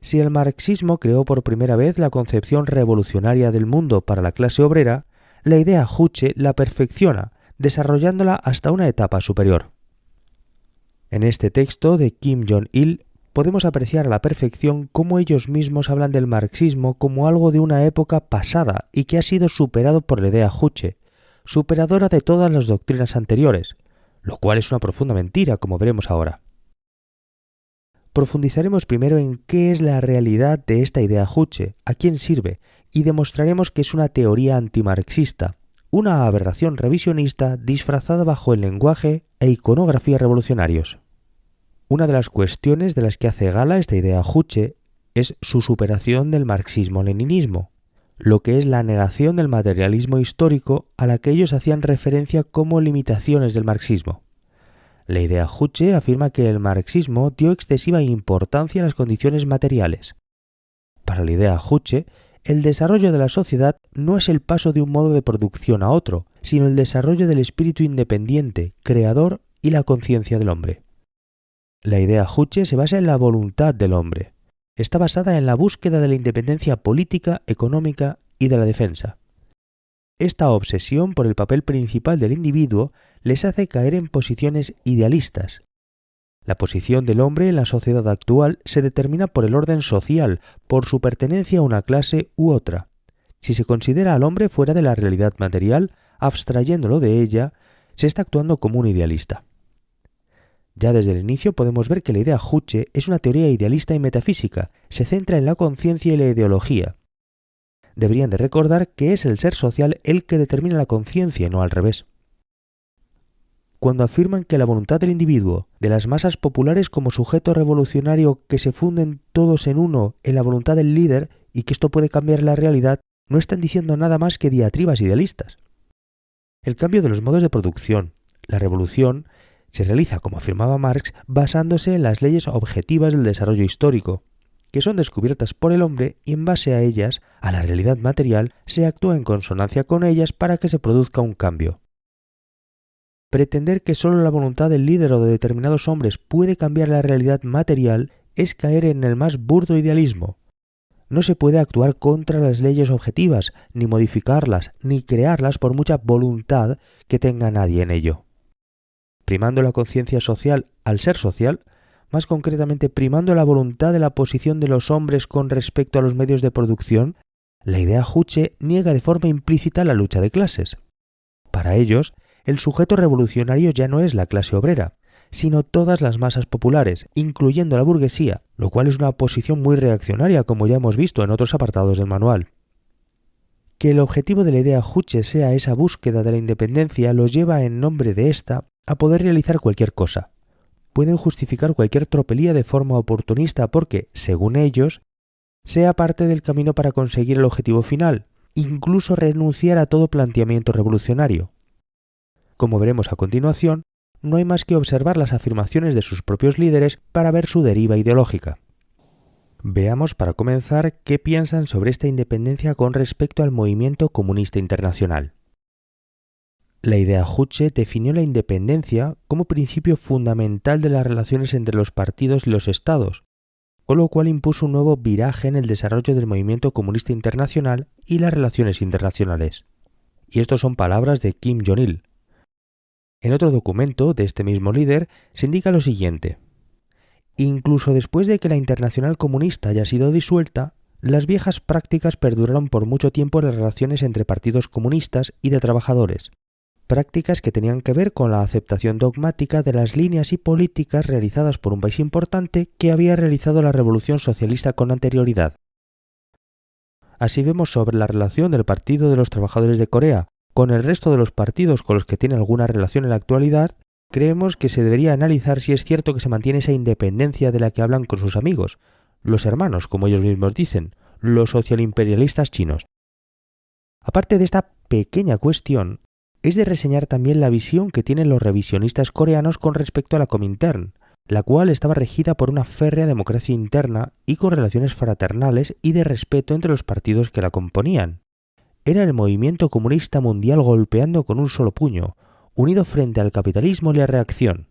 Si el marxismo creó por primera vez la concepción revolucionaria del mundo para la clase obrera, la idea Juche la perfecciona, desarrollándola hasta una etapa superior. En este texto de Kim Jong-il podemos apreciar a la perfección cómo ellos mismos hablan del marxismo como algo de una época pasada y que ha sido superado por la idea Juche. superadora de todas las doctrinas anteriores, lo cual es una profunda mentira, como veremos ahora. Profundizaremos primero en qué es la realidad de esta idea Juche, a quién sirve, y demostraremos que es una teoría antimarxista, una aberración revisionista disfrazada bajo el lenguaje e iconografía revolucionarios. Una de las cuestiones de las que hace gala esta idea Juche es su superación del marxismo-leninismo, lo que es la negación del materialismo histórico a la que ellos hacían referencia como limitaciones del marxismo. La idea Juche afirma que el marxismo dio excesiva importancia a las condiciones materiales. Para la idea Juche, el desarrollo de la sociedad no es el paso de un modo de producción a otro, sino el desarrollo del espíritu independiente, creador y la conciencia del hombre. La idea Juche se basa en la voluntad del hombre. Está basada en la búsqueda de la independencia política, económica y de la defensa. Esta obsesión por el papel principal del individuo les hace caer en posiciones idealistas. La posición del hombre en la sociedad actual se determina por el orden social, por su pertenencia a una clase u otra. Si se considera al hombre fuera de la realidad material, abstrayéndolo de ella, se está actuando como un idealista. Ya desde el inicio podemos ver que la idea Juche es una teoría idealista y metafísica, se centra en la conciencia y la ideología. Deberían de recordar que es el ser social el que determina la conciencia y no al revés. Cuando afirman que la voluntad del individuo, de las masas populares como sujeto revolucionario que se funden todos en uno en la voluntad del líder y que esto puede cambiar la realidad, no están diciendo nada más que diatribas idealistas. El cambio de los modos de producción, la revolución, se realiza, como afirmaba Marx, basándose en las leyes objetivas del desarrollo histórico, que son descubiertas por el hombre y en base a ellas, a la realidad material, se actúa en consonancia con ellas para que se produzca un cambio. Pretender que solo la voluntad del líder o de determinados hombres puede cambiar la realidad material es caer en el más burdo idealismo. No se puede actuar contra las leyes objetivas, ni modificarlas, ni crearlas por mucha voluntad que tenga nadie en ello. Primando la conciencia social al ser social, más concretamente primando la voluntad de la posición de los hombres con respecto a los medios de producción, la idea Juche niega de forma implícita la lucha de clases. Para ellos, el sujeto revolucionario ya no es la clase obrera, sino todas las masas populares, incluyendo la burguesía, lo cual es una posición muy reaccionaria, como ya hemos visto en otros apartados del manual. Que el objetivo de la idea Juche sea esa búsqueda de la independencia los lleva en nombre de esta a poder realizar cualquier cosa. Pueden justificar cualquier tropelía de forma oportunista porque, según ellos, sea parte del camino para conseguir el objetivo final, incluso renunciar a todo planteamiento revolucionario. Como veremos a continuación, no hay más que observar las afirmaciones de sus propios líderes para ver su deriva ideológica. Veamos para comenzar qué piensan sobre esta independencia con respecto al movimiento comunista internacional. La idea Juche definió la independencia como principio fundamental de las relaciones entre los partidos y los estados, con lo cual impuso un nuevo viraje en el desarrollo del movimiento comunista internacional y las relaciones internacionales. Y estos son palabras de Kim Jong-il. En otro documento de este mismo líder se indica lo siguiente: incluso después de que la Internacional Comunista haya sido disuelta, las viejas prácticas perduraron por mucho tiempo en las relaciones entre partidos comunistas y de trabajadores, prácticas que tenían que ver con la aceptación dogmática de las líneas y políticas realizadas por un país importante que había realizado la revolución socialista con anterioridad. Así vemos sobre la relación del Partido de los Trabajadores de Corea con el resto de los partidos con los que tiene alguna relación en la actualidad, creemos que se debería analizar si es cierto que se mantiene esa independencia de la que hablan con sus amigos, los hermanos, como ellos mismos dicen, los socialimperialistas chinos. Aparte de esta pequeña cuestión, es de reseñar también la visión que tienen los revisionistas coreanos con respecto a la Comintern, la cual estaba regida por una férrea democracia interna y con relaciones fraternales y de respeto entre los partidos que la componían. Era el movimiento comunista mundial golpeando con un solo puño, unido frente al capitalismo y la reacción.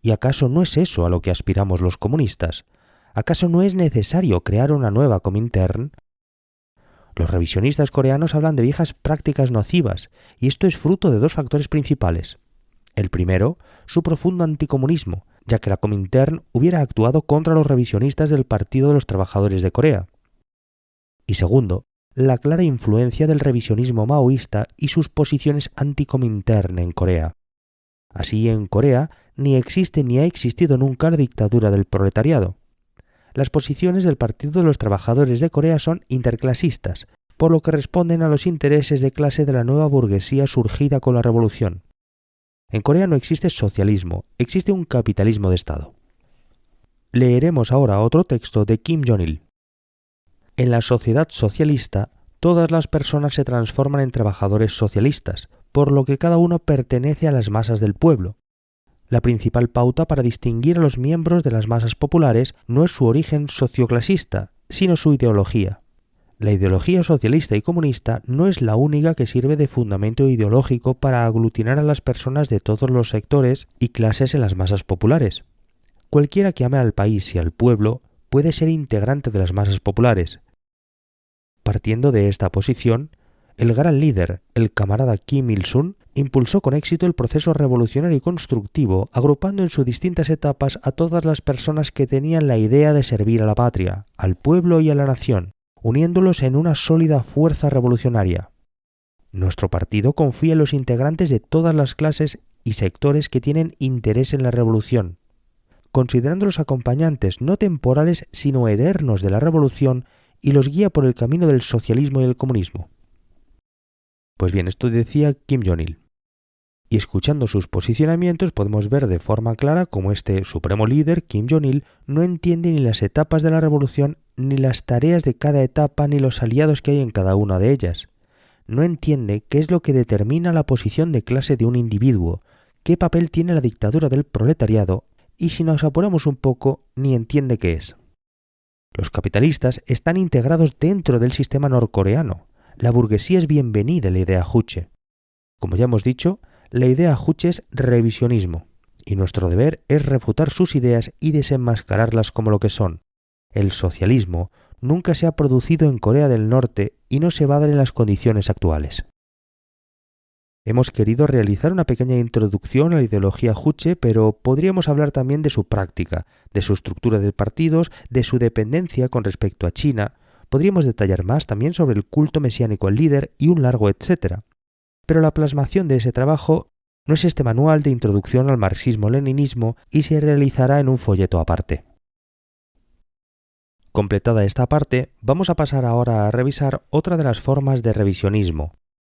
¿Y acaso no es eso a lo que aspiramos los comunistas? ¿Acaso no es necesario crear una nueva Comintern? Los revisionistas coreanos hablan de viejas prácticas nocivas, y esto es fruto de dos factores principales. El primero, su profundo anticomunismo, ya que la Comintern hubiera actuado contra los revisionistas del Partido de los Trabajadores de Corea. Y segundo, la clara influencia del revisionismo maoísta y sus posiciones anti-Comintern en Corea. Así, en Corea ni existe ni ha existido nunca la dictadura del proletariado. Las posiciones del Partido de los Trabajadores de Corea son interclasistas, por lo que responden a los intereses de clase de la nueva burguesía surgida con la revolución. En Corea no existe socialismo, existe un capitalismo de Estado. Leeremos ahora otro texto de Kim Jong-il. En la sociedad socialista, todas las personas se transforman en trabajadores socialistas, por lo que cada uno pertenece a las masas del pueblo. La principal pauta para distinguir a los miembros de las masas populares no es su origen socioclasista, sino su ideología. La ideología socialista y comunista no es la única que sirve de fundamento ideológico para aglutinar a las personas de todos los sectores y clases en las masas populares. Cualquiera que ame al país y al pueblo puede ser integrante de las masas populares. Partiendo de esta posición, el gran líder, el camarada Kim Il-sung, impulsó con éxito el proceso revolucionario y constructivo, agrupando en sus distintas etapas a todas las personas que tenían la idea de servir a la patria, al pueblo y a la nación, uniéndolos en una sólida fuerza revolucionaria. Nuestro partido confía en los integrantes de todas las clases y sectores que tienen interés en la revolución, considerando los acompañantes no temporales sino eternos de la revolución, y los guía por el camino del socialismo y el comunismo. Pues bien, esto decía Kim Jong-il. Y escuchando sus posicionamientos podemos ver de forma clara cómo este supremo líder, Kim Jong-il, no entiende ni las etapas de la revolución, ni las tareas de cada etapa, ni los aliados que hay en cada una de ellas. No entiende qué es lo que determina la posición de clase de un individuo, qué papel tiene la dictadura del proletariado, y si nos apuramos un poco, ni entiende qué es. Los capitalistas están integrados dentro del sistema norcoreano. La burguesía es bienvenida en la idea Juche. Como ya hemos dicho, la idea Juche es revisionismo, y nuestro deber es refutar sus ideas y desenmascararlas como lo que son. El socialismo nunca se ha producido en Corea del Norte y no se va a dar en las condiciones actuales. Hemos querido realizar una pequeña introducción a la ideología Juche, pero podríamos hablar también de su práctica, de su estructura de partidos, de su dependencia con respecto a China. Podríamos detallar más también sobre el culto mesiánico al líder y un largo etcétera. Pero la plasmación de ese trabajo no es este manual de introducción al marxismo-leninismo y se realizará en un folleto aparte. Completada esta parte, vamos a pasar ahora a revisar otra de las formas de revisionismo,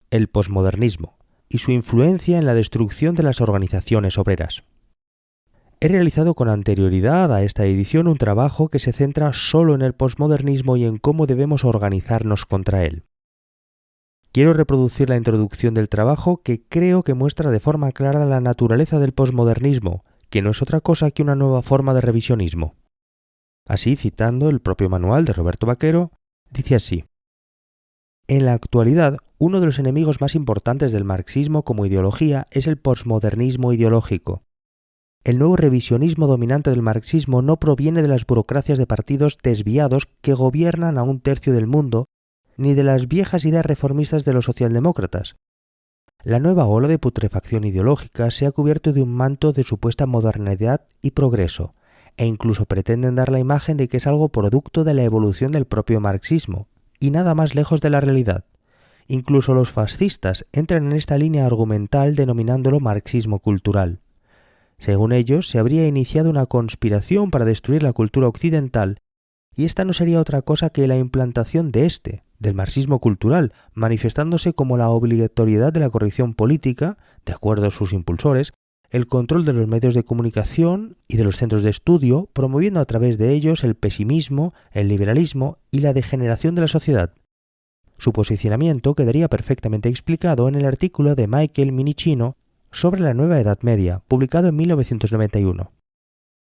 el posmodernismo, y su influencia en la destrucción de las organizaciones obreras. He realizado con anterioridad a esta edición un trabajo que se centra solo en el posmodernismo y en cómo debemos organizarnos contra él. Quiero reproducir la introducción del trabajo que creo que muestra de forma clara la naturaleza del posmodernismo, que no es otra cosa que una nueva forma de revisionismo. Así, citando el propio manual de Roberto Vaquero, dice así: en la actualidad, uno de los enemigos más importantes del marxismo como ideología es el posmodernismo ideológico. El nuevo revisionismo dominante del marxismo no proviene de las burocracias de partidos desviados que gobiernan a un tercio del mundo, ni de las viejas ideas reformistas de los socialdemócratas. La nueva ola de putrefacción ideológica se ha cubierto de un manto de supuesta modernidad y progreso, e incluso pretenden dar la imagen de que es algo producto de la evolución del propio marxismo, y nada más lejos de la realidad. Incluso los fascistas entran en esta línea argumental denominándolo marxismo cultural. Según ellos, se habría iniciado una conspiración para destruir la cultura occidental, y esta no sería otra cosa que la implantación del marxismo cultural, manifestándose como la obligatoriedad de la corrección política, de acuerdo a sus impulsores, el control de los medios de comunicación y de los centros de estudio, promoviendo a través de ellos el pesimismo, el liberalismo y la degeneración de la sociedad. Su posicionamiento quedaría perfectamente explicado en el artículo de Michael Minicino sobre la Nueva Edad Media, publicado en 1991.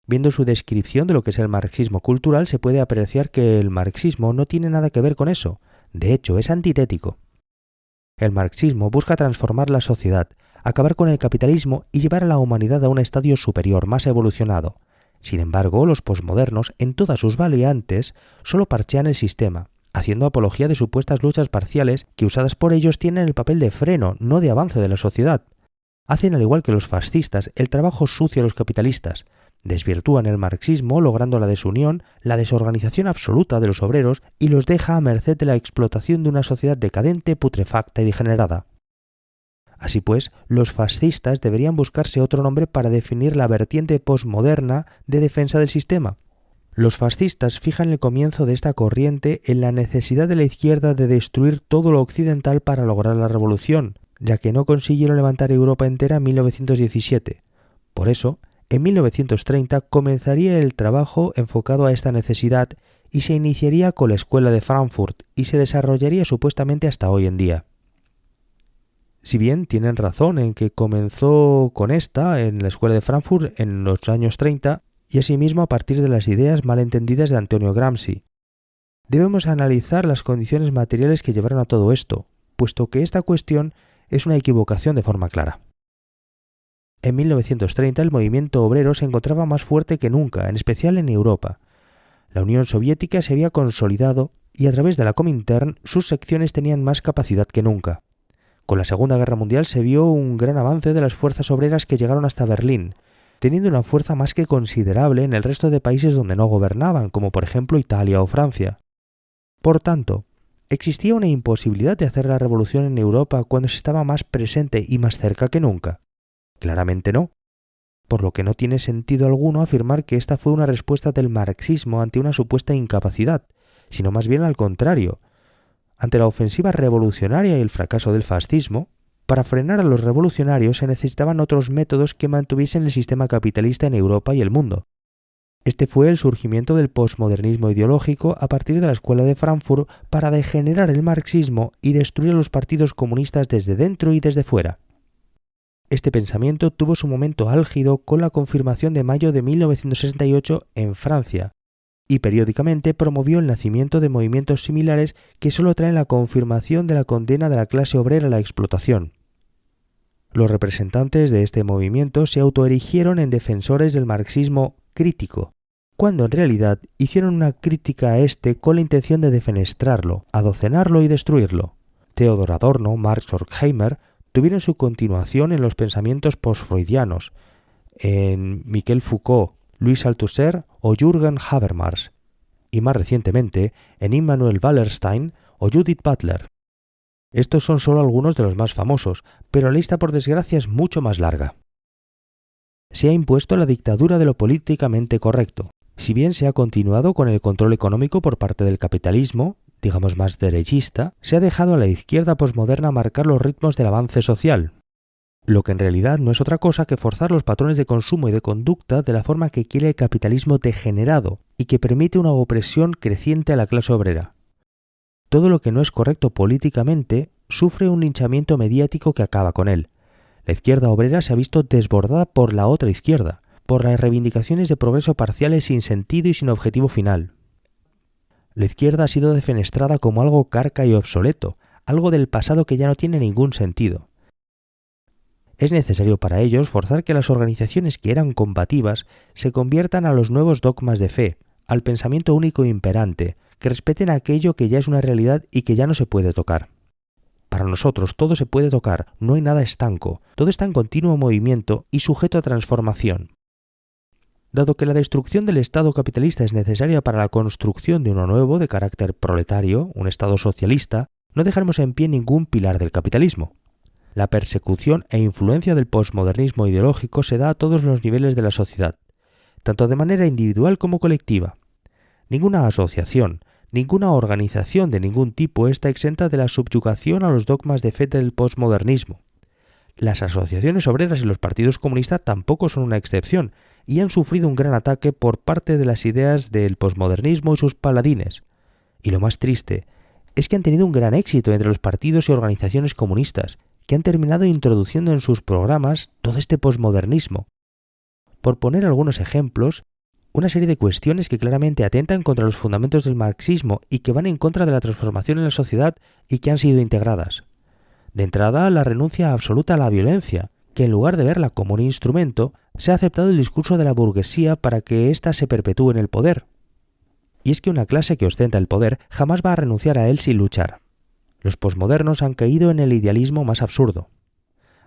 Viendo su descripción de lo que es el marxismo cultural, se puede apreciar que el marxismo no tiene nada que ver con eso. De hecho, es antitético. El marxismo busca transformar la sociedad, acabar con el capitalismo y llevar a la humanidad a un estadio superior, más evolucionado. Sin embargo, los posmodernos, en todas sus variantes, solo parchean el sistema, haciendo apología de supuestas luchas parciales que usadas por ellos tienen el papel de freno, no de avance de la sociedad. Hacen, al igual que los fascistas, el trabajo sucio a los capitalistas, desvirtúan el marxismo logrando la desunión, la desorganización absoluta de los obreros y los deja a merced de la explotación de una sociedad decadente, putrefacta y degenerada. Así pues, los fascistas deberían buscarse otro nombre para definir la vertiente posmoderna de defensa del sistema. Los fascistas fijan el comienzo de esta corriente en la necesidad de la izquierda de destruir todo lo occidental para lograr la revolución, ya que no consiguieron levantar Europa entera en 1917. Por eso, en 1930 comenzaría el trabajo enfocado a esta necesidad y se iniciaría con la Escuela de Frankfurt y se desarrollaría supuestamente hasta hoy en día. Si bien tienen razón en que comenzó con esta en la Escuela de Frankfurt en los años 30 y asimismo a partir de las ideas malentendidas de Antonio Gramsci. Debemos analizar las condiciones materiales que llevaron a todo esto, puesto que esta cuestión es una equivocación de forma clara. En 1930 el movimiento obrero se encontraba más fuerte que nunca, en especial en Europa. La Unión Soviética se había consolidado y a través de la Comintern sus secciones tenían más capacidad que nunca. Con la Segunda Guerra Mundial se vio un gran avance de las fuerzas obreras que llegaron hasta Berlín, teniendo una fuerza más que considerable en el resto de países donde no gobernaban, como por ejemplo Italia o Francia. Por tanto, ¿existía una imposibilidad de hacer la revolución en Europa cuando se estaba más presente y más cerca que nunca? Claramente no, por lo que no tiene sentido alguno afirmar que esta fue una respuesta del marxismo ante una supuesta incapacidad, sino más bien al contrario. Ante la ofensiva revolucionaria y el fracaso del fascismo, para frenar a los revolucionarios se necesitaban otros métodos que mantuviesen el sistema capitalista en Europa y el mundo. Este fue el surgimiento del posmodernismo ideológico a partir de la Escuela de Frankfurt para degenerar el marxismo y destruir a los partidos comunistas desde dentro y desde fuera. Este pensamiento tuvo su momento álgido con la confirmación de mayo de 1968 en Francia, y periódicamente promovió el nacimiento de movimientos similares que solo traen la confirmación de la condena de la clase obrera a la explotación. Los representantes de este movimiento se autoerigieron en defensores del marxismo crítico, cuando en realidad hicieron una crítica a este con la intención de defenestrarlo, adocenarlo y destruirlo. Theodor Adorno, Marx Horkheimer tuvieron su continuación en los pensamientos postfreudianos, en Michel Foucault, Louis Althusser o Jürgen Habermas, y más recientemente en Immanuel Wallerstein o Judith Butler. Estos son solo algunos de los más famosos, pero la lista por desgracia es mucho más larga. Se ha impuesto la dictadura de lo políticamente correcto. Si bien se ha continuado con el control económico por parte del capitalismo, digamos más derechista, se ha dejado a la izquierda posmoderna marcar los ritmos del avance social, lo que en realidad no es otra cosa que forzar los patrones de consumo y de conducta de la forma que quiere el capitalismo degenerado y que permite una opresión creciente a la clase obrera. Todo lo que no es correcto políticamente sufre un linchamiento mediático que acaba con él. La izquierda obrera se ha visto desbordada por la otra izquierda, por las reivindicaciones de progreso parciales sin sentido y sin objetivo final. La izquierda ha sido defenestrada como algo carca y obsoleto, algo del pasado que ya no tiene ningún sentido. Es necesario para ellos forzar que las organizaciones que eran combativas se conviertan a los nuevos dogmas de fe, al pensamiento único e imperante, que respeten aquello que ya es una realidad y que ya no se puede tocar. Para nosotros todo se puede tocar, no hay nada estanco, todo está en continuo movimiento y sujeto a transformación. Dado que la destrucción del Estado capitalista es necesaria para la construcción de uno nuevo de carácter proletario, un Estado socialista, no dejaremos en pie ningún pilar del capitalismo. La persecución e influencia del posmodernismo ideológico se da a todos los niveles de la sociedad, tanto de manera individual como colectiva. Ninguna asociación, ninguna organización de ningún tipo está exenta de la subyugación a los dogmas de fe del posmodernismo. Las asociaciones obreras y los partidos comunistas tampoco son una excepción y han sufrido un gran ataque por parte de las ideas del posmodernismo y sus paladines. Y lo más triste es que han tenido un gran éxito entre los partidos y organizaciones comunistas, que han terminado introduciendo en sus programas todo este posmodernismo. Por poner algunos ejemplos, una serie de cuestiones que claramente atentan contra los fundamentos del marxismo y que van en contra de la transformación en la sociedad y que han sido integradas. De entrada, la renuncia absoluta a la violencia, que en lugar de verla como un instrumento, se ha aceptado el discurso de la burguesía para que ésta se perpetúe en el poder. Y es que una clase que ostenta el poder jamás va a renunciar a él sin luchar. Los posmodernos han caído en el idealismo más absurdo.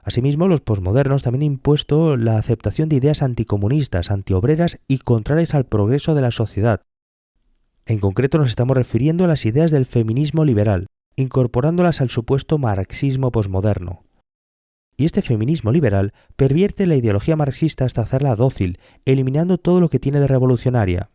Asimismo, los posmodernos también han impuesto la aceptación de ideas anticomunistas, antiobreras y contrarias al progreso de la sociedad. En concreto nos estamos refiriendo a las ideas del feminismo liberal, incorporándolas al supuesto marxismo posmoderno. Y este feminismo liberal pervierte la ideología marxista hasta hacerla dócil, eliminando todo lo que tiene de revolucionaria.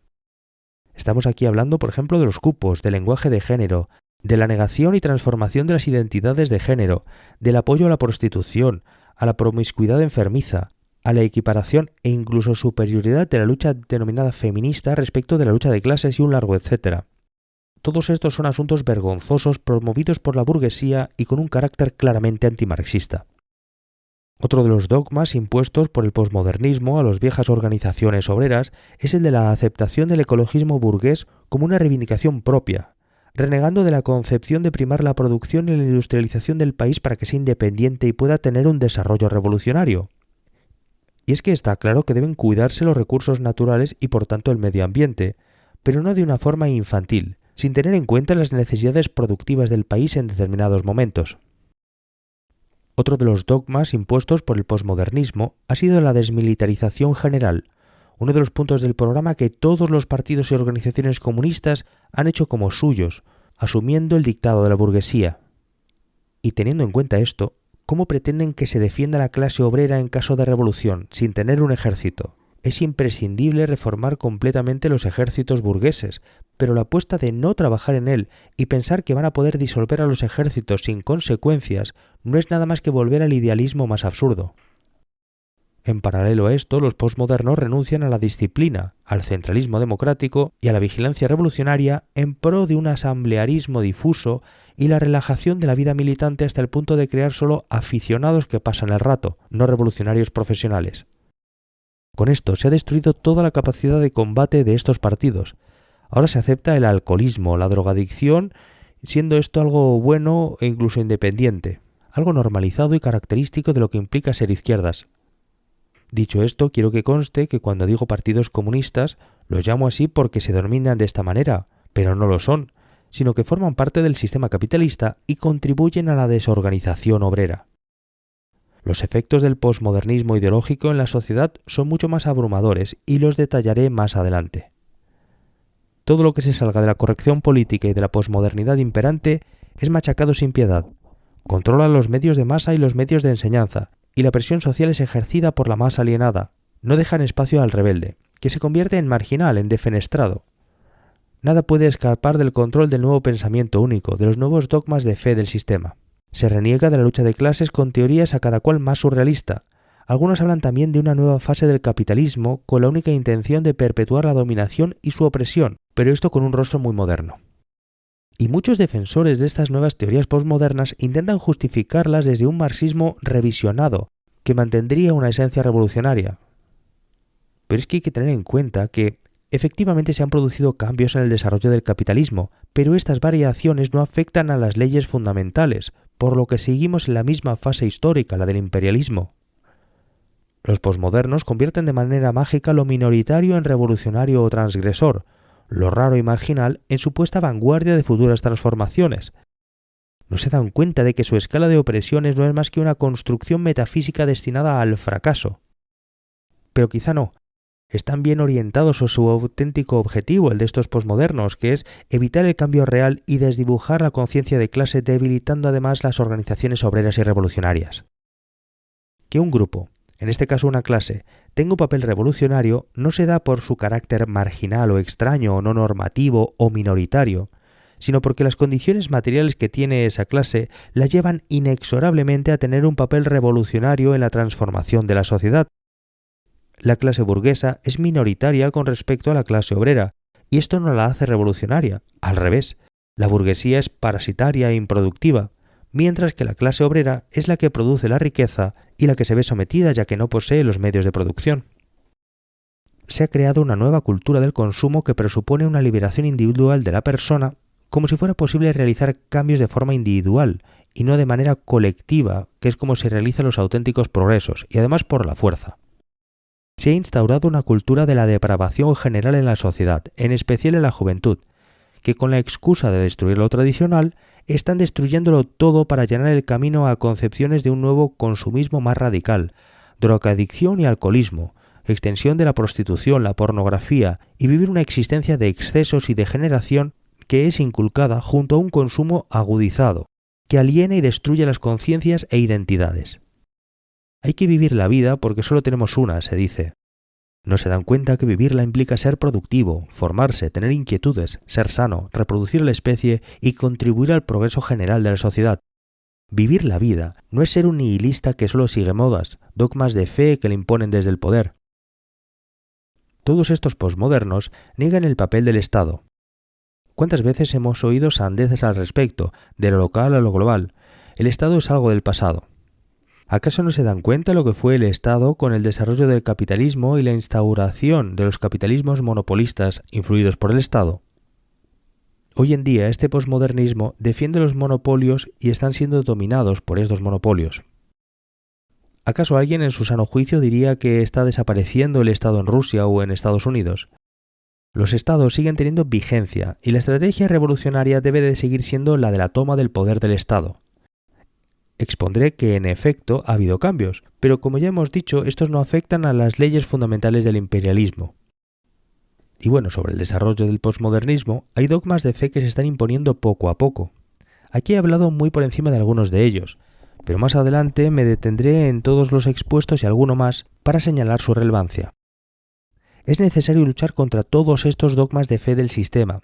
Estamos aquí hablando, por ejemplo, de los cupos, del lenguaje de género, de la negación y transformación de las identidades de género, del apoyo a la prostitución, a la promiscuidad enfermiza, a la equiparación e incluso superioridad de la lucha denominada feminista respecto de la lucha de clases y un largo etcétera. Todos estos son asuntos vergonzosos promovidos por la burguesía y con un carácter claramente antimarxista. Otro de los dogmas impuestos por el posmodernismo a las viejas organizaciones obreras es el de la aceptación del ecologismo burgués como una reivindicación propia, renegando de la concepción de primar la producción y la industrialización del país para que sea independiente y pueda tener un desarrollo revolucionario. Y es que está claro que deben cuidarse los recursos naturales y por tanto el medio ambiente, pero no de una forma infantil, sin tener en cuenta las necesidades productivas del país en determinados momentos. Otro de los dogmas impuestos por el posmodernismo ha sido la desmilitarización general, uno de los puntos del programa que todos los partidos y organizaciones comunistas han hecho como suyos, asumiendo el dictado de la burguesía. Y teniendo en cuenta esto, ¿cómo pretenden que se defienda la clase obrera en caso de revolución, sin tener un ejército? Es imprescindible reformar completamente los ejércitos burgueses, pero la apuesta de no trabajar en él y pensar que van a poder disolver a los ejércitos sin consecuencias no es nada más que volver al idealismo más absurdo. En paralelo a esto, los posmodernos renuncian a la disciplina, al centralismo democrático y a la vigilancia revolucionaria en pro de un asamblearismo difuso y la relajación de la vida militante hasta el punto de crear solo aficionados que pasan el rato, no revolucionarios profesionales. Con esto se ha destruido toda la capacidad de combate de estos partidos. Ahora se acepta el alcoholismo, la drogadicción, siendo esto algo bueno e incluso independiente, algo normalizado y característico de lo que implica ser izquierdas. Dicho esto, quiero que conste que cuando digo partidos comunistas, los llamo así porque se denominan de esta manera, pero no lo son, sino que forman parte del sistema capitalista y contribuyen a la desorganización obrera. Los efectos del posmodernismo ideológico en la sociedad son mucho más abrumadores y los detallaré más adelante. Todo lo que se salga de la corrección política y de la posmodernidad imperante es machacado sin piedad, controla los medios de masa y los medios de enseñanza, y la presión social es ejercida por la masa alienada, no dejan espacio al rebelde, que se convierte en marginal, en defenestrado. Nada puede escapar del control del nuevo pensamiento único, de los nuevos dogmas de fe del sistema. Se reniega de la lucha de clases con teorías a cada cual más surrealista. Algunos hablan también de una nueva fase del capitalismo con la única intención de perpetuar la dominación y su opresión, pero esto con un rostro muy moderno. Y muchos defensores de estas nuevas teorías posmodernas intentan justificarlas desde un marxismo revisionado, que mantendría una esencia revolucionaria. Pero es que hay que tener en cuenta que efectivamente se han producido cambios en el desarrollo del capitalismo, pero estas variaciones no afectan a las leyes fundamentales, por lo que seguimos en la misma fase histórica, la del imperialismo. Los posmodernos convierten de manera mágica lo minoritario en revolucionario o transgresor, lo raro y marginal en supuesta vanguardia de futuras transformaciones. No se dan cuenta de que su escala de opresiones no es más que una construcción metafísica destinada al fracaso. Pero quizá no. Están bien orientados a su auténtico objetivo, el de estos posmodernos, que es evitar el cambio real y desdibujar la conciencia de clase, debilitando además las organizaciones obreras y revolucionarias. Que un grupo, en este caso una clase, tenga un papel revolucionario no se da por su carácter marginal o extraño o no normativo o minoritario, sino porque las condiciones materiales que tiene esa clase la llevan inexorablemente a tener un papel revolucionario en la transformación de la sociedad. La clase burguesa es minoritaria con respecto a la clase obrera, y esto no la hace revolucionaria, al revés. La burguesía es parasitaria e improductiva, mientras que la clase obrera es la que produce la riqueza y la que se ve sometida ya que no posee los medios de producción. Se ha creado una nueva cultura del consumo que presupone una liberación individual de la persona, como si fuera posible realizar cambios de forma individual y no de manera colectiva, que es como se realizan los auténticos progresos, y además por la fuerza. Se ha instaurado una cultura de la depravación general en la sociedad, en especial en la juventud, que con la excusa de destruir lo tradicional, están destruyéndolo todo para llenar el camino a concepciones de un nuevo consumismo más radical, drogadicción y alcoholismo, extensión de la prostitución, la pornografía y vivir una existencia de excesos y degeneración que es inculcada junto a un consumo agudizado, que aliena y destruye las conciencias e identidades. Hay que vivir la vida porque solo tenemos una, se dice. No se dan cuenta que vivirla implica ser productivo, formarse, tener inquietudes, ser sano, reproducir la especie y contribuir al progreso general de la sociedad. Vivir la vida no es ser un nihilista que solo sigue modas, dogmas de fe que le imponen desde el poder. Todos estos posmodernos niegan el papel del Estado. ¿Cuántas veces hemos oído sandeces al respecto, de lo local a lo global? El Estado es algo del pasado. ¿Acaso no se dan cuenta lo que fue el Estado con el desarrollo del capitalismo y la instauración de los capitalismos monopolistas influidos por el Estado? Hoy en día este posmodernismo defiende los monopolios y están siendo dominados por estos monopolios. ¿Acaso alguien en su sano juicio diría que está desapareciendo el Estado en Rusia o en Estados Unidos? Los Estados siguen teniendo vigencia y la estrategia revolucionaria debe de seguir siendo la de la toma del poder del Estado. Expondré que en efecto ha habido cambios, pero como ya hemos dicho, estos no afectan a las leyes fundamentales del imperialismo. Y bueno, sobre el desarrollo del posmodernismo, hay dogmas de fe que se están imponiendo poco a poco. Aquí he hablado muy por encima de algunos de ellos, pero más adelante me detendré en todos los expuestos y alguno más para señalar su relevancia. Es necesario luchar contra todos estos dogmas de fe del sistema.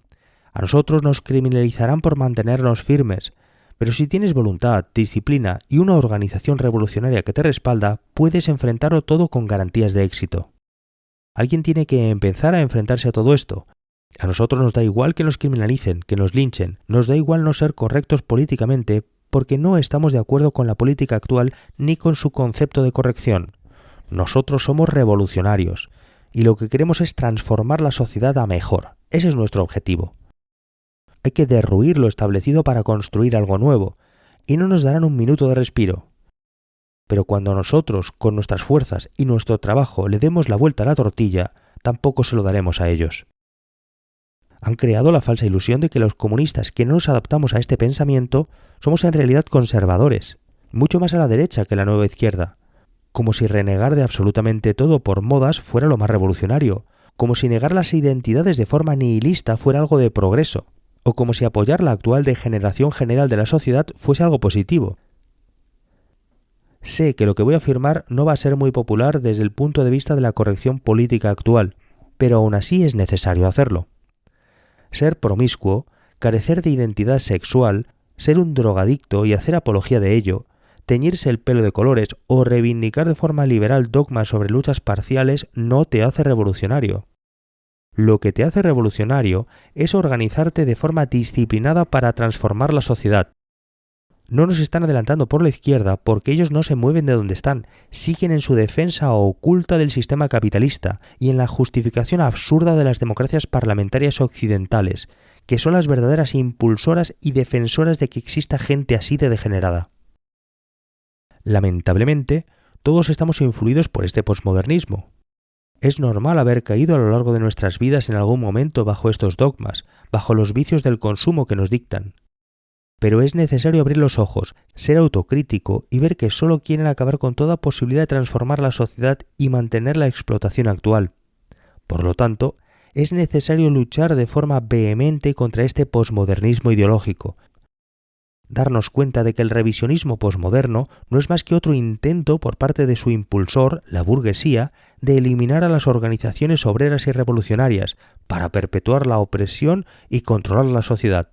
A nosotros nos criminalizarán por mantenernos firmes, pero si tienes voluntad, disciplina y una organización revolucionaria que te respalda, puedes enfrentarlo todo con garantías de éxito. Alguien tiene que empezar a enfrentarse a todo esto. A nosotros nos da igual que nos criminalicen, que nos linchen, nos da igual no ser correctos políticamente porque no estamos de acuerdo con la política actual ni con su concepto de corrección. Nosotros somos revolucionarios y lo que queremos es transformar la sociedad a mejor. Ese es nuestro objetivo. Hay que derruir lo establecido para construir algo nuevo, y no nos darán un minuto de respiro. Pero cuando nosotros, con nuestras fuerzas y nuestro trabajo, le demos la vuelta a la tortilla, tampoco se lo daremos a ellos. Han creado la falsa ilusión de que los comunistas que no nos adaptamos a este pensamiento somos en realidad conservadores, mucho más a la derecha que la nueva izquierda, como si renegar de absolutamente todo por modas fuera lo más revolucionario, como si negar las identidades de forma nihilista fuera algo de progreso, o como si apoyar la actual degeneración general de la sociedad fuese algo positivo. Sé que lo que voy a afirmar no va a ser muy popular desde el punto de vista de la corrección política actual, pero aún así es necesario hacerlo. Ser promiscuo, carecer de identidad sexual, ser un drogadicto y hacer apología de ello, teñirse el pelo de colores o reivindicar de forma liberal dogmas sobre luchas parciales no te hace revolucionario. Lo que te hace revolucionario es organizarte de forma disciplinada para transformar la sociedad. No nos están adelantando por la izquierda porque ellos no se mueven de donde están, siguen en su defensa oculta del sistema capitalista y en la justificación absurda de las democracias parlamentarias occidentales, que son las verdaderas impulsoras y defensoras de que exista gente así de degenerada. Lamentablemente, todos estamos influidos por este posmodernismo. Es normal haber caído a lo largo de nuestras vidas en algún momento bajo estos dogmas, bajo los vicios del consumo que nos dictan. Pero es necesario abrir los ojos, ser autocrítico y ver que solo quieren acabar con toda posibilidad de transformar la sociedad y mantener la explotación actual. Por lo tanto, es necesario luchar de forma vehemente contra este posmodernismo ideológico. Darnos cuenta de que el revisionismo posmoderno no es más que otro intento por parte de su impulsor, la burguesía, de eliminar a las organizaciones obreras y revolucionarias para perpetuar la opresión y controlar la sociedad.